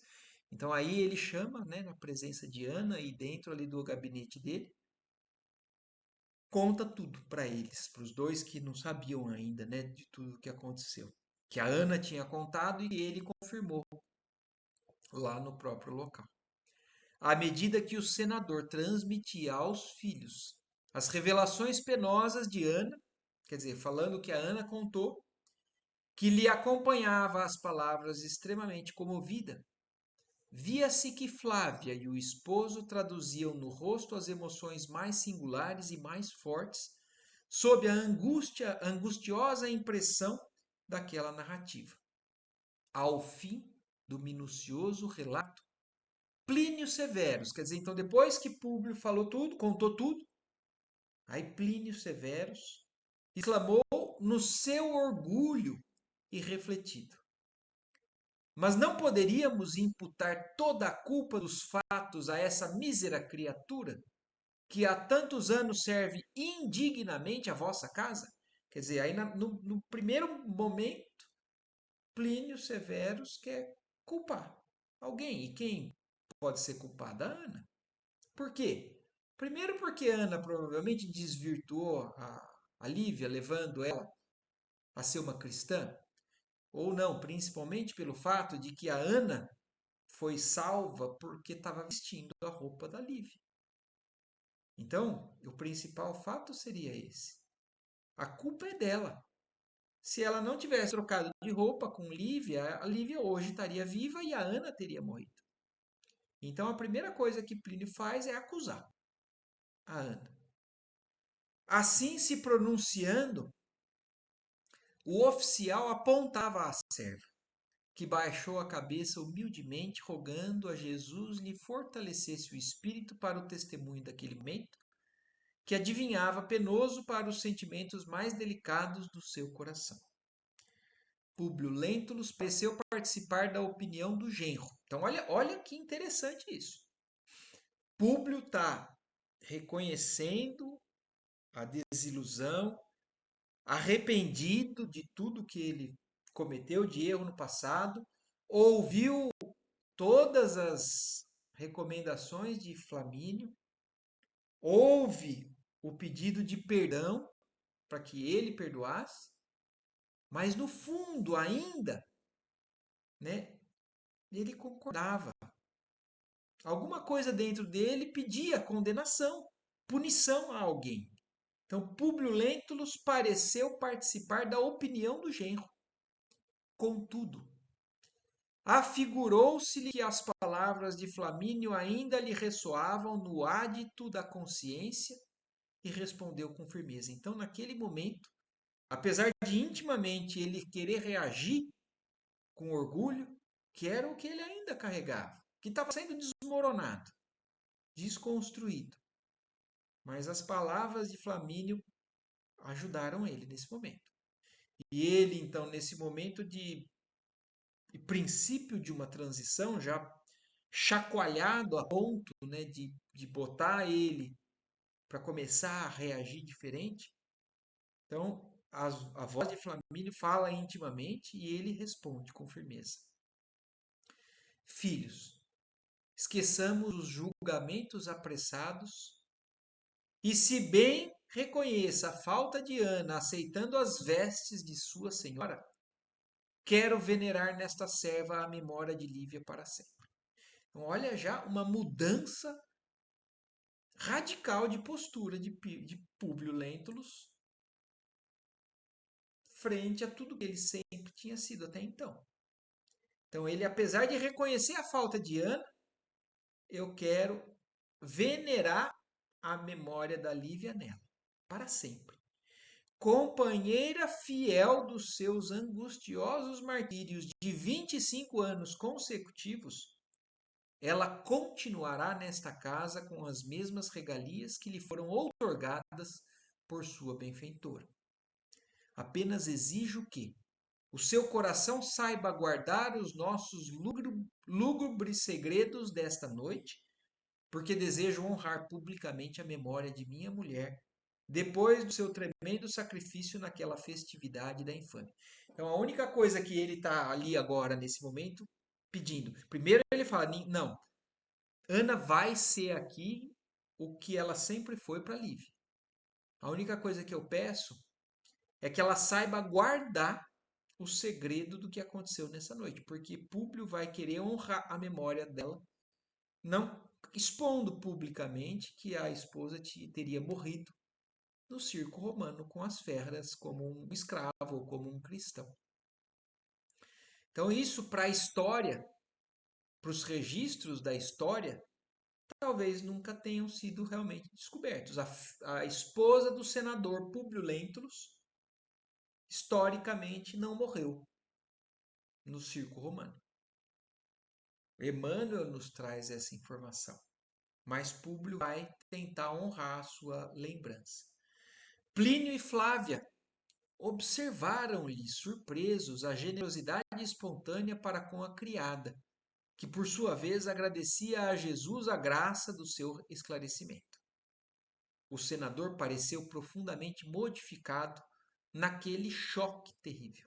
Então aí ele chama, né, na presença de Ana e dentro ali do gabinete dele, conta tudo para eles, para os dois que não sabiam ainda, né, de tudo o que aconteceu. Que a Ana tinha contado e ele confirmou lá no próprio local. À medida que o senador transmitia aos filhos as revelações penosas de Ana, quer dizer, falando que a Ana contou, que lhe acompanhava as palavras extremamente comovida, via-se que Flávia e o esposo traduziam no rosto as emoções mais singulares e mais fortes, sob a angustiosa impressão daquela narrativa. Ao fim do minucioso relato, Plínio Severus, quer dizer, então depois que Públio falou tudo, contou tudo, aí Plínio Severus exclamou no seu orgulho irrefletido: mas não poderíamos imputar toda a culpa dos fatos a essa mísera criatura que há tantos anos serve indignamente a vossa casa? Quer dizer, aí no primeiro momento, Plínio Severus quer culpar alguém. E quem pode ser culpada? A Ana. Por quê? Primeiro porque Ana provavelmente desvirtuou a Lívia, levando ela a ser uma cristã. Ou não, principalmente pelo fato de que a Ana foi salva porque estava vestindo a roupa da Lívia. Então, o principal fato seria esse. A culpa é dela. Se ela não tivesse trocado de roupa com Lívia, a Lívia hoje estaria viva e a Ana teria morrido. Então, a primeira coisa que Plínio faz é acusar a Ana. Assim se pronunciando, o oficial apontava à serva, que baixou a cabeça humildemente, rogando a Jesus lhe fortalecesse o espírito para o testemunho daquele momento, que adivinhava penoso para os sentimentos mais delicados do seu coração. Públio Lentulus pareceu participar da opinião do genro. Então, olha que interessante isso. Públio está reconhecendo a desilusão, arrependido de tudo que ele cometeu de erro no passado, ouviu todas as recomendações de Flamínio, houve o pedido de perdão para que ele perdoasse, mas no fundo ainda, né, ele concordava. Alguma coisa dentro dele pedia condenação, punição a alguém. Então, Públio Lentulus pareceu participar da opinião do genro. Contudo, afigurou-se-lhe que as palavras de Flamínio ainda lhe ressoavam no ádito da consciência e respondeu com firmeza. Então, naquele momento, apesar de intimamente ele querer reagir com orgulho, que era o que ele ainda carregava, que estava sendo desmoronado, desconstruído. Mas as palavras de Flamínio ajudaram ele nesse momento. E ele, então, nesse momento de princípio de uma transição, já chacoalhado a ponto, né, de botar ele para começar a reagir diferente. Então, a voz de Flamínio fala intimamente e ele responde com firmeza: Filhos, esqueçamos os julgamentos apressados e, se bem reconheça a falta de Ana aceitando as vestes de sua senhora, quero venerar nesta serva a memória de Lívia para sempre. Então, olha já uma mudança radical de postura de Públio Lentulus frente a tudo que ele sempre tinha sido até então. Então, ele, apesar de reconhecer a falta de Ana, eu quero venerar a memória da Lívia nela, para sempre. Companheira fiel dos seus angustiosos martírios de 25 anos consecutivos, ela continuará nesta casa com as mesmas regalias que lhe foram outorgadas por sua benfeitora. Apenas exijo que o seu coração saiba guardar os nossos lúgubres segredos desta noite, porque desejo honrar publicamente a memória de minha mulher, depois do seu tremendo sacrifício naquela festividade da infâmia. Então, a única coisa que ele está ali agora, nesse momento, pedindo. Primeiro ele fala, não, Ana vai ser aqui o que ela sempre foi para Lívia. A única coisa que eu peço é que ela saiba guardar o segredo do que aconteceu nessa noite, porque Públio vai querer honrar a memória dela, não expondo publicamente que a esposa teria morrido no circo romano com as feras como um escravo ou como um cristão. Então isso para a história, para os registros da história, talvez nunca tenham sido realmente descobertos. A esposa do senador Públio Lentulus, historicamente, não morreu no circo romano. Emmanuel nos traz essa informação, mas Públio vai tentar honrar a sua lembrança. Plínio e Flávia observaram-lhe, surpresos, a generosidade espontânea para com a criada, que por sua vez agradecia a Jesus a graça do seu esclarecimento. O senador pareceu profundamente modificado naquele choque terrível.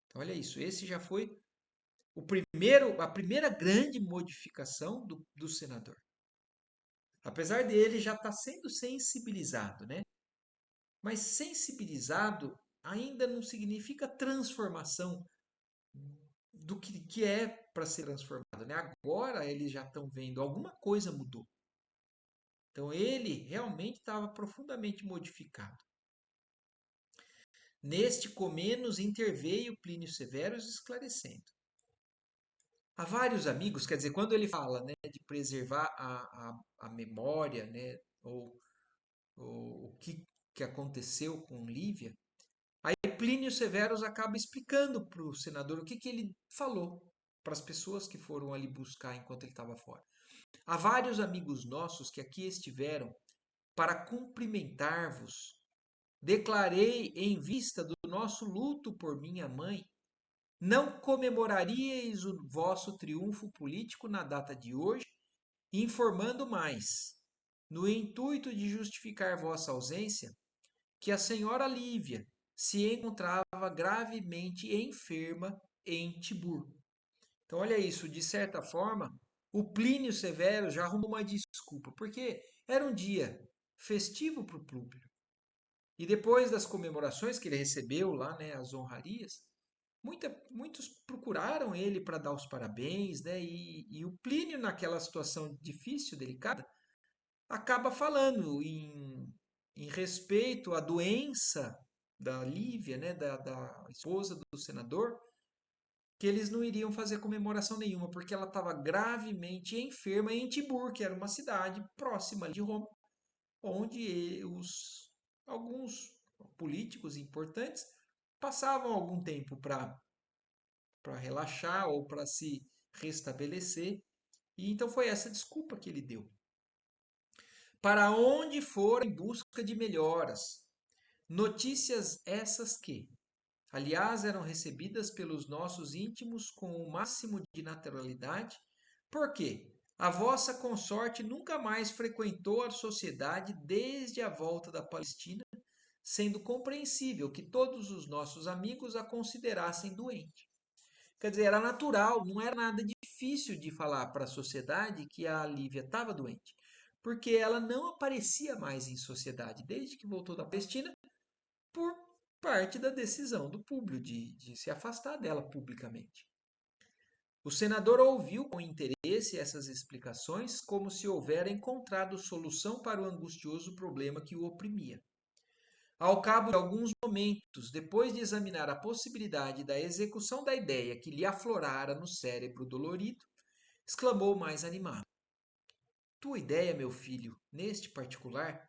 Então, olha isso, esse já foi a primeira grande modificação do senador. Apesar dele já estar sendo sensibilizado, né? Mas sensibilizado ainda não significa transformação do que é para ser transformado, né? Agora eles já estão vendo alguma coisa mudou. Então ele realmente estava profundamente modificado. Neste Comenos interveio Plínio Severo esclarecendo. Há vários amigos, quer dizer, quando ele fala, né, de preservar a memória, né, ou o que aconteceu com Lívia, aí Plínio Severus acaba explicando para o senador o que ele falou para as pessoas que foram ali buscar enquanto ele estava fora. Há vários amigos nossos que aqui estiveram para cumprimentar-vos. Declarei em vista do nosso luto por minha mãe, não comemoraríeis o vosso triunfo político na data de hoje, informando mais, no intuito de justificar vossa ausência, que a senhora Lívia se encontrava gravemente enferma em Tibur. Então, olha isso, de certa forma, o Plínio Severo já arrumou uma desculpa, porque era um dia festivo para o Públio. E depois das comemorações que ele recebeu lá, né, as honrarias, muitos procuraram ele para dar os parabéns, né? E o Plínio, naquela situação difícil, delicada, acaba falando em respeito à doença da Lívia, né, da esposa do senador, que eles não iriam fazer comemoração nenhuma, porque ela estava gravemente enferma em Tibur, que era uma cidade próxima de Roma, onde alguns políticos importantes passavam algum tempo para relaxar ou para se restabelecer. E então foi essa desculpa que ele deu. Para onde for em busca de melhoras. Notícias essas que, aliás, eram recebidas pelos nossos íntimos com o máximo de naturalidade, porque a vossa consorte nunca mais frequentou a sociedade desde a volta da Palestina, sendo compreensível que todos os nossos amigos a considerassem doente. Quer dizer, era natural, não era nada difícil de falar para a sociedade que a Lívia estava doente, porque ela não aparecia mais em sociedade desde que voltou da Palestina, por parte da decisão do Públio de se afastar dela publicamente. O senador ouviu com interesse essas explicações, como se houvera encontrado solução para o angustioso problema que o oprimia. Ao cabo de alguns momentos, depois de examinar a possibilidade da execução da ideia que lhe aflorara no cérebro dolorido, exclamou mais animado: Tua ideia, meu filho, neste particular,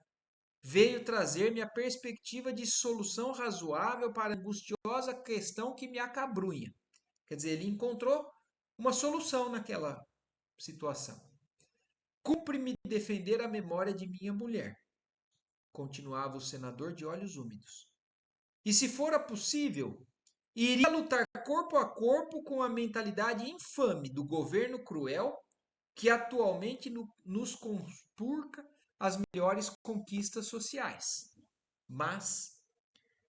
veio trazer-me a perspectiva de solução razoável para a angustiosa questão que me acabrunha. Quer dizer, ele encontrou uma solução naquela situação. Cumpre-me defender a memória de minha mulher, continuava o senador de olhos úmidos. E se fora possível, iria lutar corpo a corpo com a mentalidade infame do governo cruel que atualmente nos conspurca as melhores conquistas sociais. Mas,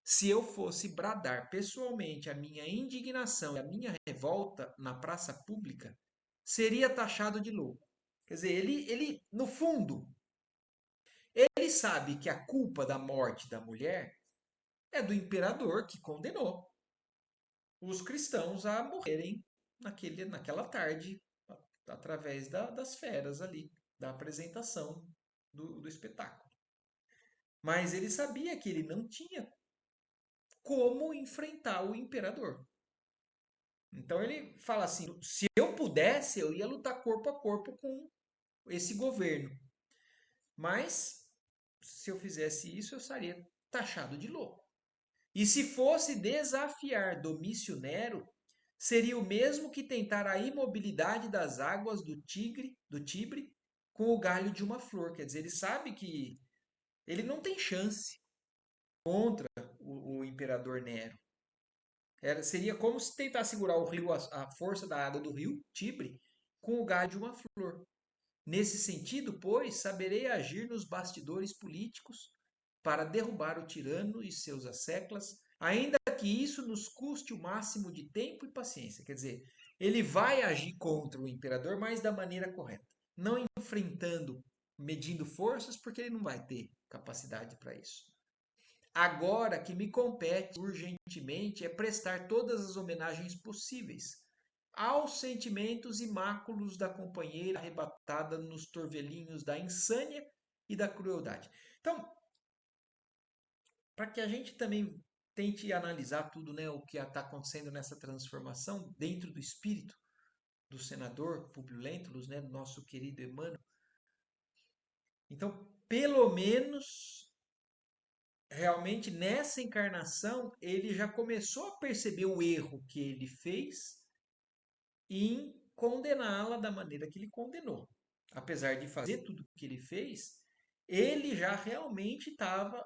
se eu fosse bradar pessoalmente a minha indignação e a minha revolta na praça pública, seria taxado de louco. Quer dizer, no fundo, ele sabe que a culpa da morte da mulher é do imperador que condenou os cristãos a morrerem naquela tarde, através das feras ali, da apresentação do espetáculo. Mas ele sabia que ele não tinha como enfrentar o imperador. Então ele fala assim: se eu pudesse, eu ia lutar corpo a corpo com esse governo. Mas se eu fizesse isso, eu estaria taxado de louco. E se fosse desafiar Domício Nero, seria o mesmo que tentar a imobilidade das águas do Tibre com o galho de uma flor. Quer dizer, ele sabe que ele não tem chance contra o imperador Nero. Seria como se tentar segurar o rio, a força da água do rio Tibre, com o galho de uma flor. Nesse sentido, pois, saberei agir nos bastidores políticos para derrubar o tirano e seus asseclas, ainda que isso nos custe o máximo de tempo e paciência. Quer dizer, ele vai agir contra o imperador, mas da maneira correta. Não enfrentando, medindo forças, porque ele não vai ter capacidade para isso. Agora que me compete urgentemente é prestar todas as homenagens possíveis aos sentimentos imáculos da companheira arrebatada nos torvelinhos da insânia e da crueldade. Então, para que a gente também tente analisar tudo, né, o que está acontecendo nessa transformação dentro do espírito do senador Publio Lentulus, né, do nosso querido Emmanuel. Então, pelo menos, realmente nessa encarnação, ele já começou a perceber o erro que ele fez em condená-la da maneira que ele condenou. Apesar de fazer tudo o que ele fez, ele já realmente estava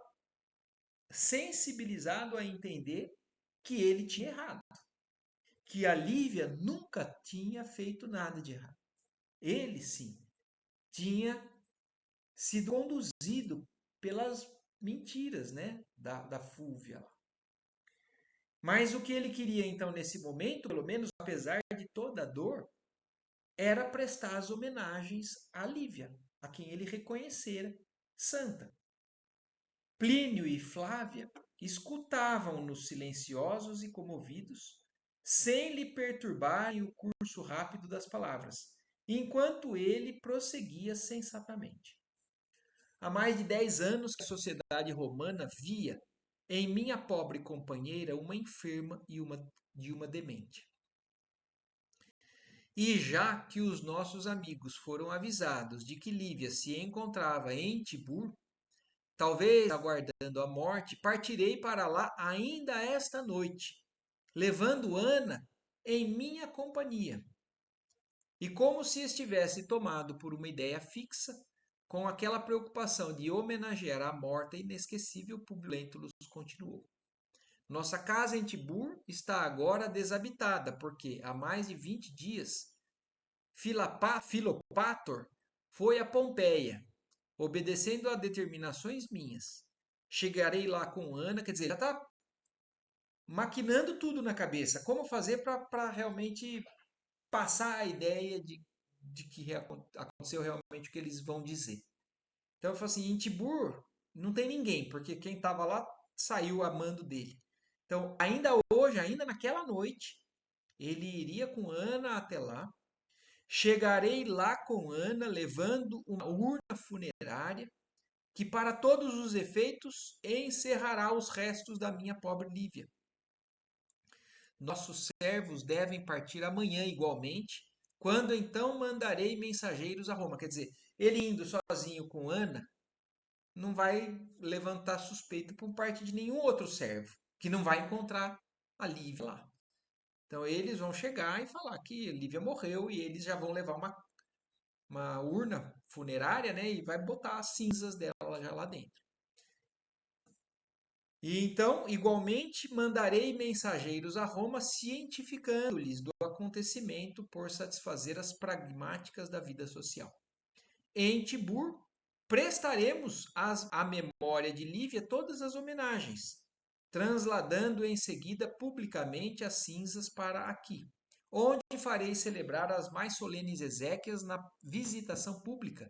sensibilizado a entender que ele tinha errado, que a Lívia nunca tinha feito nada de errado. Ele sim tinha sido conduzido pelas mentiras, né, da Fúvia. Mas o que ele queria então nesse momento, pelo menos apesar de toda a dor, era prestar as homenagens a Lívia, a quem ele reconhecera santa. Plínio e Flávia escutavam-nos silenciosos e comovidos, sem lhe perturbarem o curso rápido das palavras, enquanto ele prosseguia sensatamente. Há mais de 10 anos que a sociedade romana via em minha pobre companheira uma enferma e uma demente. E já que os nossos amigos foram avisados de que Lívia se encontrava em Tibur, talvez aguardando a morte, partirei para lá ainda esta noite, levando Ana em minha companhia. E como se estivesse tomado por uma ideia fixa, com aquela preocupação de homenagear a morta e inesquecível, Publio Lentulus continuou. Nossa casa em Tibur está agora desabitada, porque há mais de 20 dias Filopátor foi a Pompeia, obedecendo a determinações minhas. Chegarei lá com Ana, quer dizer, já está maquinando tudo na cabeça. Como fazer para realmente passar a ideia de que aconteceu realmente o que eles vão dizer. Então eu falo assim, em Tibur não tem ninguém, porque quem estava lá saiu amando dele. Então, ainda hoje, ainda naquela noite, ele iria com Ana até lá. Chegarei lá com Ana, levando uma urna funerária, que para todos os efeitos encerrará os restos da minha pobre Lívia. Nossos servos devem partir amanhã igualmente, quando então mandarei mensageiros a Roma. Quer dizer, ele indo sozinho com Ana, não vai levantar suspeita por parte de nenhum outro servo, que não vai encontrar a Lívia lá. Então eles vão chegar e falar que a Lívia morreu e eles já vão levar uma urna funerária, né, e vai botar as cinzas dela já lá dentro. E então, igualmente, mandarei mensageiros a Roma, cientificando-lhes do acontecimento por satisfazer as pragmáticas da vida social. Em Tibur, prestaremos à memória de Lívia todas as homenagens, transladando em seguida publicamente as cinzas para aqui, onde farei celebrar as mais solenes exéquias na visitação pública,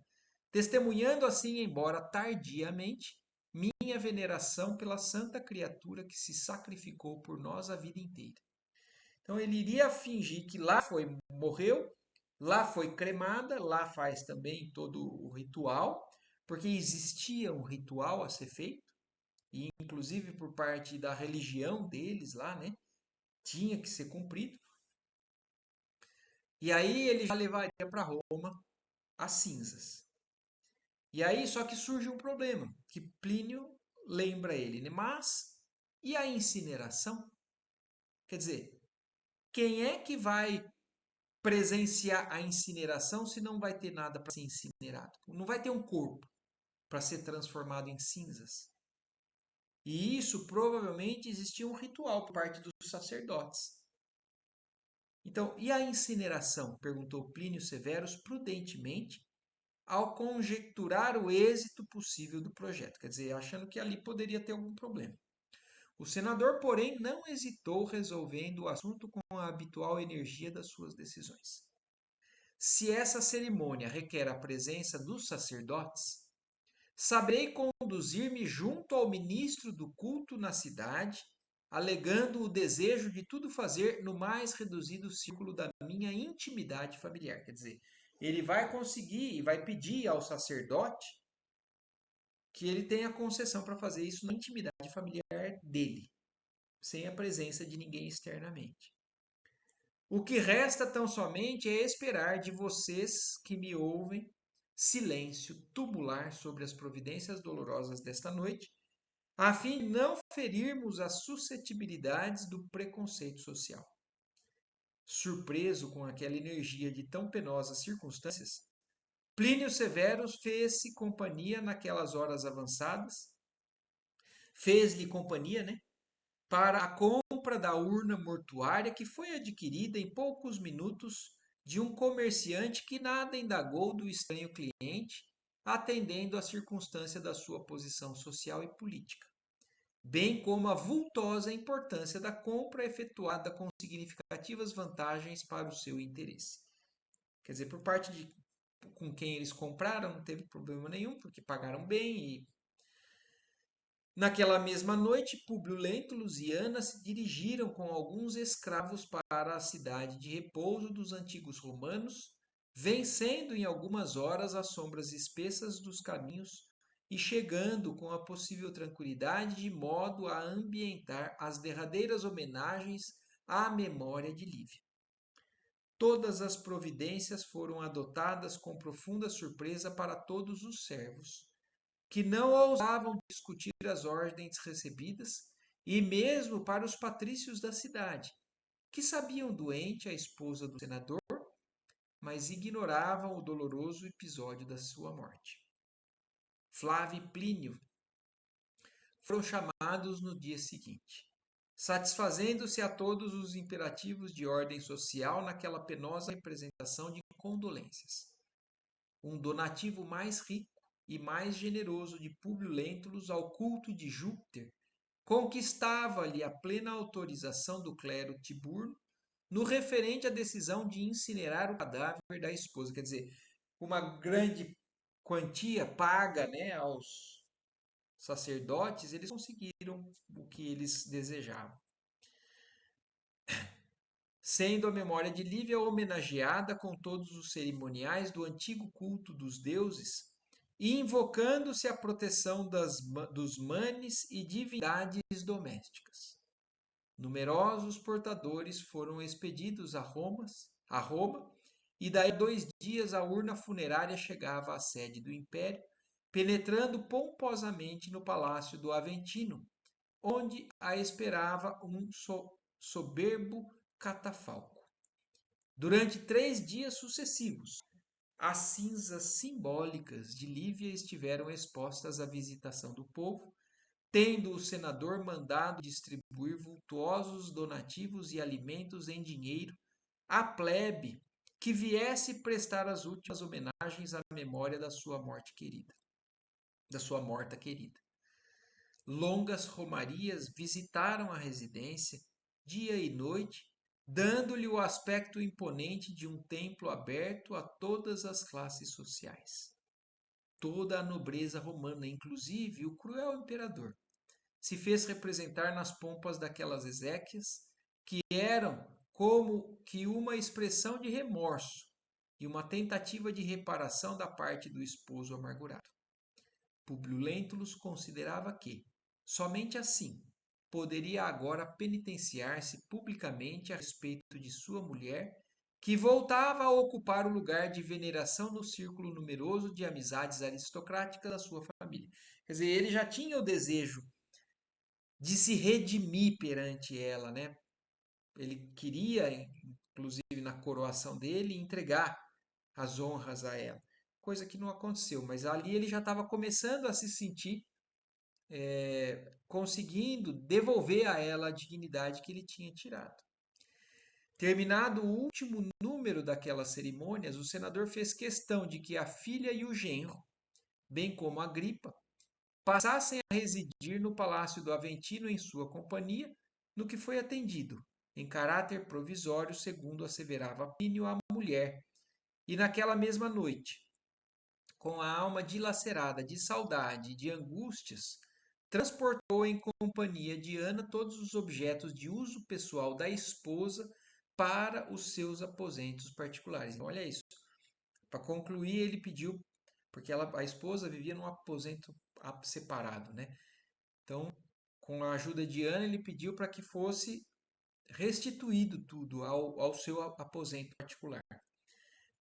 testemunhando assim, embora tardiamente, minha veneração pela santa criatura que se sacrificou por nós a vida inteira. Então ele iria fingir que lá foi, morreu, lá foi cremada, lá faz também todo o ritual, porque existia um ritual a ser feito, e inclusive por parte da religião deles lá, né? Tinha que ser cumprido. E aí ele já levaria para Roma as cinzas. E aí só que surge um problema, que Plínio lembra ele, né? Mas e a incineração? Quer dizer, quem é que vai presenciar a incineração se não vai ter nada para ser incinerado? Não vai ter um corpo para ser transformado em cinzas. E isso provavelmente existia um ritual por parte dos sacerdotes. Então, e a incineração? Perguntou Plínio Severus prudentemente, ao conjecturar o êxito possível do projeto, quer dizer, achando que ali poderia ter algum problema. O senador, porém, não hesitou, resolvendo o assunto com a habitual energia das suas decisões. Se essa cerimônia requer a presença dos sacerdotes, saberei conduzir-me junto ao ministro do culto na cidade, alegando o desejo de tudo fazer no mais reduzido círculo da minha intimidade familiar. Quer dizer, ele vai conseguir e vai pedir ao sacerdote que ele tenha concessão para fazer isso na intimidade familiar dele, sem a presença de ninguém externamente. O que resta tão somente é esperar de vocês que me ouvem silêncio tubular sobre as providências dolorosas desta noite, a fim de não ferirmos as suscetibilidades do preconceito social. Surpreso com aquela energia de tão penosas circunstâncias, Plínio Severus fez-se companhia naquelas horas avançadas, fez-lhe companhia, né, para a compra da urna mortuária que foi adquirida em poucos minutos de um comerciante que nada indagou do estranho cliente, atendendo à circunstância da sua posição social e política, bem como a vultosa importância da compra efetuada com significativas vantagens para o seu interesse. Quer dizer, por parte de com quem eles compraram, não teve problema nenhum, porque pagaram bem e naquela mesma noite, Públio Lentulus e Ana se dirigiram com alguns escravos para a cidade de repouso dos antigos romanos, vencendo em algumas horas as sombras espessas dos caminhos e chegando com a possível tranquilidade de modo a ambientar as derradeiras homenagens à memória de Lívia. Todas as providências foram adotadas com profunda surpresa para todos os servos, que não ousavam discutir as ordens recebidas, e mesmo para os patrícios da cidade, que sabiam doente a esposa do senador, mas ignoravam o doloroso episódio da sua morte. Flávio e Plínio foram chamados no dia seguinte, satisfazendo-se a todos os imperativos de ordem social naquela penosa representação de condolências. Um donativo mais rico e mais generoso de Públio Lentulus ao culto de Júpiter conquistava-lhe a plena autorização do clero tiburno no referente à decisão de incinerar o cadáver da esposa. Quer dizer, uma grande quantia paga, né, aos sacerdotes, eles conseguiram o que eles desejavam. Sendo a memória de Lívia homenageada com todos os cerimoniais do antigo culto dos deuses, e invocando-se a proteção dos manes e divindades domésticas. Numerosos portadores foram expedidos a Roma, e daí a 2 dias a urna funerária chegava à sede do império, penetrando pomposamente no palácio do Aventino, onde a esperava um soberbo catafalco. Durante 3 dias sucessivos, as cinzas simbólicas de Lívia estiveram expostas à visitação do povo, tendo o senador mandado distribuir vultuosos donativos e alimentos em dinheiro à plebe que viesse prestar as últimas homenagens à memória da sua morte querida, da sua morta querida. Longas romarias visitaram a residência, dia e noite, dando-lhe o aspecto imponente de um templo aberto a todas as classes sociais. Toda a nobreza romana, inclusive o cruel imperador, se fez representar nas pompas daquelas exéquias, que eram como que uma expressão de remorso e uma tentativa de reparação da parte do esposo amargurado. Públio Lentulus considerava que, somente assim, poderia agora penitenciar-se publicamente a respeito de sua mulher, que voltava a ocupar o lugar de veneração no círculo numeroso de amizades aristocráticas da sua família. Quer dizer, ele já tinha o desejo de se redimir perante ela, né? Ele queria, inclusive na coroação dele, entregar as honras a ela, coisa que não aconteceu, mas ali ele já estava começando a se sentir conseguindo devolver a ela a dignidade que ele tinha tirado. Terminado o último número daquelas cerimônias, o senador fez questão de que a filha e o genro, bem como a Agripa, passassem a residir no palácio do Aventino em sua companhia, no que foi atendido, em caráter provisório, segundo asseverava Plínio a mulher. E naquela mesma noite, com a alma dilacerada de saudade e de angústias, transportou em companhia de Ana todos os objetos de uso pessoal da esposa para os seus aposentos particulares. Então, olha isso. Para concluir, ele pediu, porque a esposa vivia num aposento separado, né? Então, com a ajuda de Ana, ele pediu para que fosse restituído tudo ao seu aposento particular.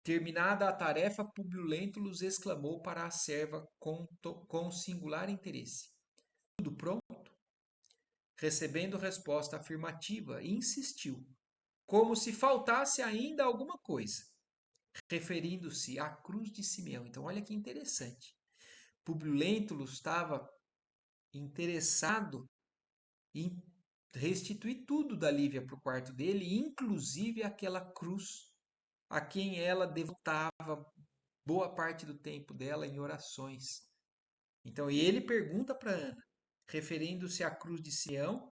Terminada a tarefa, Públio Lentulus exclamou para a serva com singular interesse: Tudo pronto? Recebendo resposta afirmativa, insistiu, como se faltasse ainda alguma coisa, referindo-se à cruz de Simeão. Então, olha que interessante. Públio Lentulus estava interessado em restituir tudo da Lívia para o quarto dele, inclusive aquela cruz a quem ela devotava boa parte do tempo dela em orações. Então, e ele pergunta para Ana, referindo-se à cruz de Sião,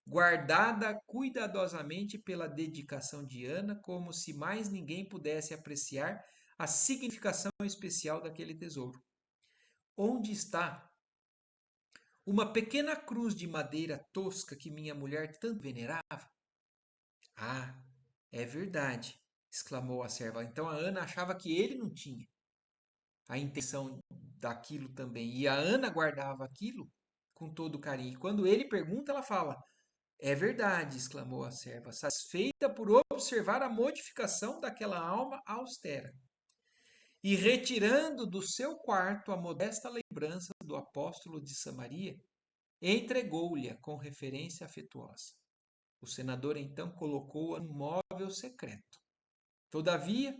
guardada cuidadosamente pela dedicação de Ana, como se mais ninguém pudesse apreciar a significação especial daquele tesouro. Onde está uma pequena cruz de madeira tosca que minha mulher tanto venerava? Ah, é verdade, exclamou a serva. Então a Ana achava que ele não tinha a intenção daquilo também. E a Ana guardava aquilo com todo carinho. E quando ele pergunta, ela fala: É verdade, exclamou a serva, satisfeita por observar a modificação daquela alma austera. E retirando do seu quarto a modesta lembrança do apóstolo de Samaria, entregou-lhe com referência afetuosa. O senador então colocou-a no móvel secreto. Todavia,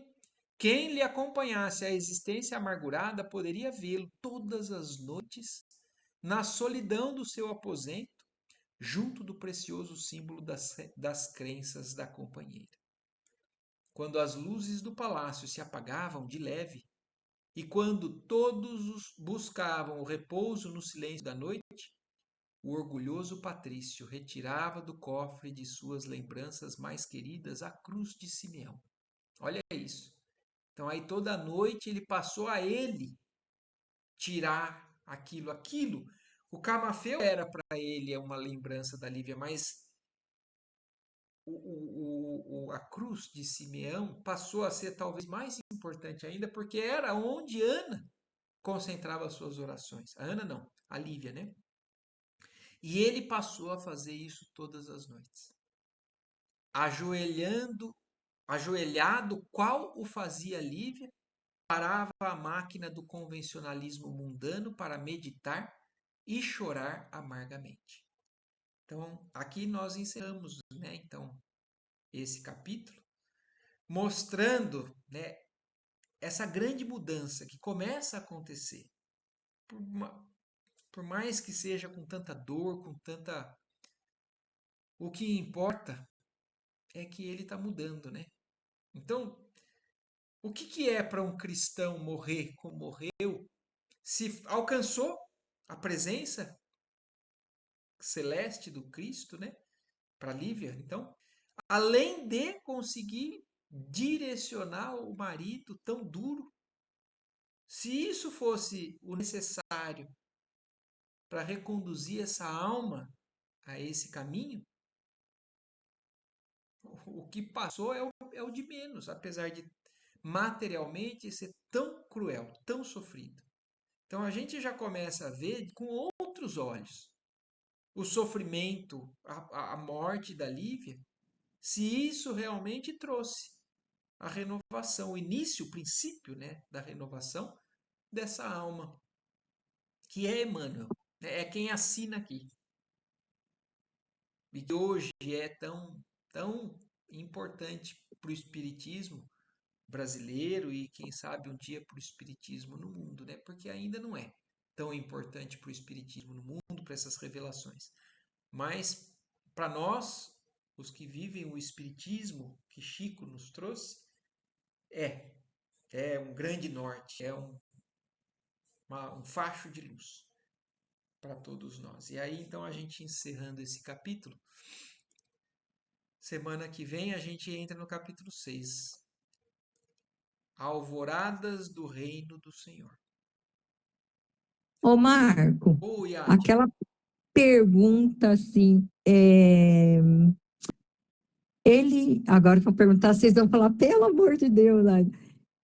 quem lhe acompanhasse a existência amargurada poderia vê-lo todas as noites na solidão do seu aposento, junto do precioso símbolo das crenças da companheira. Quando as luzes do palácio se apagavam de leve, e quando todos buscavam o repouso no silêncio da noite, o orgulhoso patrício retirava do cofre de suas lembranças mais queridas a cruz de Simeão. Olha isso. Então aí toda noite ele passou a ele tirar aquilo. O camafeu era para ele uma lembrança da Lívia, mas a cruz de Simeão passou a ser talvez mais importante ainda, porque era onde Ana concentrava as suas orações. A Ana não, a Lívia, né? E ele passou a fazer isso todas as noites. Ajoelhado, qual o fazia Lívia, parava a máquina do convencionalismo mundano para meditar e chorar amargamente. Então, aqui nós encerramos, né, então, esse capítulo, mostrando, né, essa grande mudança que começa a acontecer. Por mais que seja com tanta dor, com tanta... O que importa é que ele está mudando, né? Então, o que é para um cristão morrer como morreu, se alcançou a presença celeste do Cristo, né? Para Lívia, então, além de conseguir direcionar o marido tão duro, se isso fosse o necessário para reconduzir essa alma a esse caminho, o que passou é o de menos, apesar de materialmente ser tão cruel, tão sofrido. Então a gente já começa a ver com outros olhos o sofrimento, a morte da Lívia, se isso realmente trouxe a renovação, o início, o princípio, né, da renovação dessa alma, que é Emmanuel, né, é quem assina aqui. E que hoje é tão importante para o espiritismo brasileiro e quem sabe um dia para o espiritismo no mundo, né? Porque ainda não é tão importante para o espiritismo no mundo, para essas revelações. Mas para nós, os que vivem o espiritismo que Chico nos trouxe, é é um grande norte, é um facho de luz para todos nós. E aí, então, a gente encerrando esse capítulo, semana que vem a gente entra no capítulo 6, Alvoradas do Reino do Senhor. Ô, Marco, Oi, Ádila. aquela pergunta assim, ele, agora que eu perguntar, vocês vão falar, pelo amor de Deus, Nádia,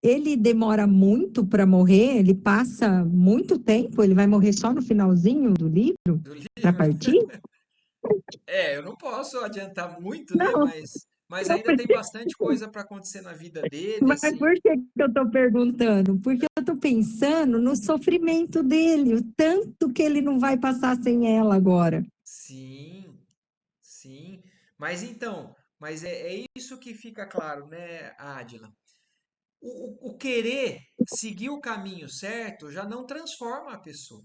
ele demora muito para morrer? Ele passa muito tempo? Ele vai morrer só no finalzinho do livro Do para livro. partir? Eu não posso adiantar muito, né? Não, Mas não ainda tem precisa. bastante coisa para acontecer na vida dele, Mas assim. por que que eu estou perguntando? Porque eu estou pensando no sofrimento dele, o tanto que ele não vai passar sem ela agora. Sim, sim. Mas então, é isso que fica claro, né, Ádila? O querer seguir o caminho certo já não transforma a pessoa.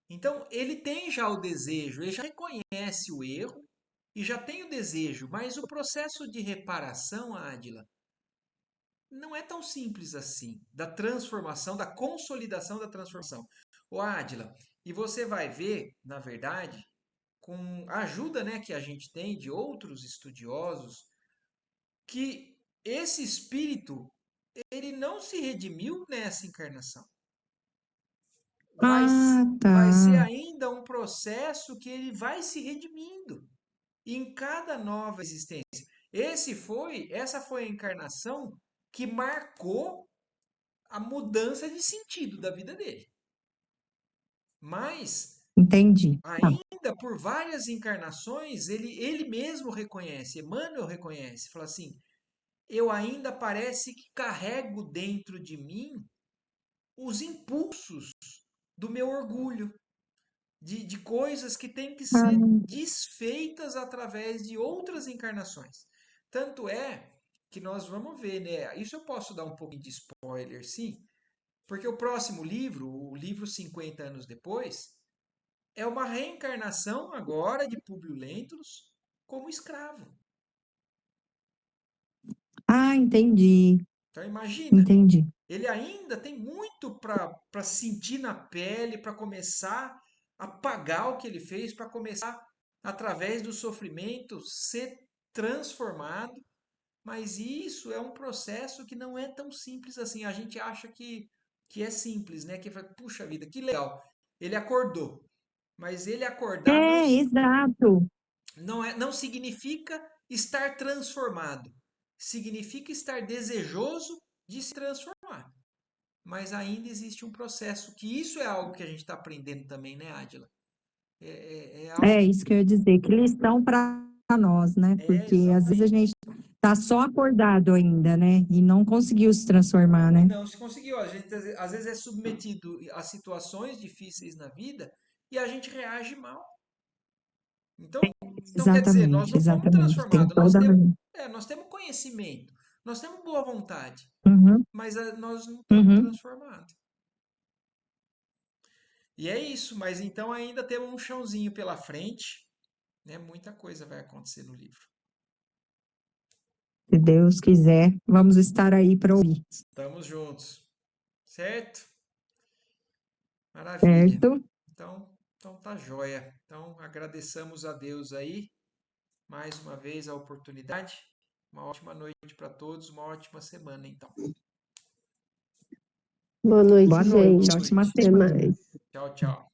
Então, ele tem já o desejo, ele já reconhece o erro e já tem o desejo, mas o processo de reparação, Ádila, não é tão simples assim, da transformação, da consolidação da transformação. Ô Ádila, e você vai ver, na verdade, com a ajuda, né, que a gente tem de outros estudiosos, que esse espírito, ele não se redimiu nessa encarnação. Vai, Ah, vai ser tá. ainda um processo que ele vai se redimindo em cada nova existência. Essa foi a encarnação que marcou a mudança de sentido da vida dele. Mas Entendi. Tá. ainda por várias encarnações, ele mesmo reconhece, Emmanuel reconhece, fala assim: eu ainda parece que carrego dentro de mim os impulsos do meu orgulho, de coisas que têm que Ah, ser desfeitas através de outras encarnações. Tanto é que nós vamos ver, né? Isso eu posso dar um pouquinho de spoiler, sim, porque o próximo livro, o livro 50 anos depois, é uma reencarnação agora de Públio Lentulus como escravo. entendi. Então imagina, Entendi. ele ainda tem muito para sentir na pele, para começar a pagar o que ele fez, para começar, através do sofrimento, ser transformado. Mas isso é um processo que não é tão simples assim. A gente acha que é simples, né? Que fala, puxa vida, que legal. Ele acordou. Mas ele acordar Exato. não significa estar transformado. Significa estar desejoso de se transformar. Mas ainda existe um processo, que isso é algo que a gente está aprendendo também, né, Ádila? É É algo. isso que eu ia dizer, que lição para nós, né? É, Porque às vezes a exatamente. gente tá só acordado ainda, né? E não conseguiu se transformar, E né? não se conseguiu. A gente às vezes é submetido a situações difíceis na vida e a gente reage mal. Então quer dizer, nós Exatamente, não fomos exatamente. Tem transformados, toda a razão. nós temos conhecimento, nós temos boa vontade, Uhum, mas nós não estamos uhum. transformados. E é isso, mas então ainda temos um chãozinho pela frente, né? Muita coisa vai acontecer no livro. Se Deus quiser, vamos estar aí para ouvir, Estamos juntos, certo? Maravilha. certo? Então, Então tá joia. Então agradeçamos a Deus aí, mais uma vez a oportunidade. Uma ótima noite para todos, uma ótima semana, então. Boa noite, Boa noite, gente. ótima Até semana. mais. Tchau, tchau.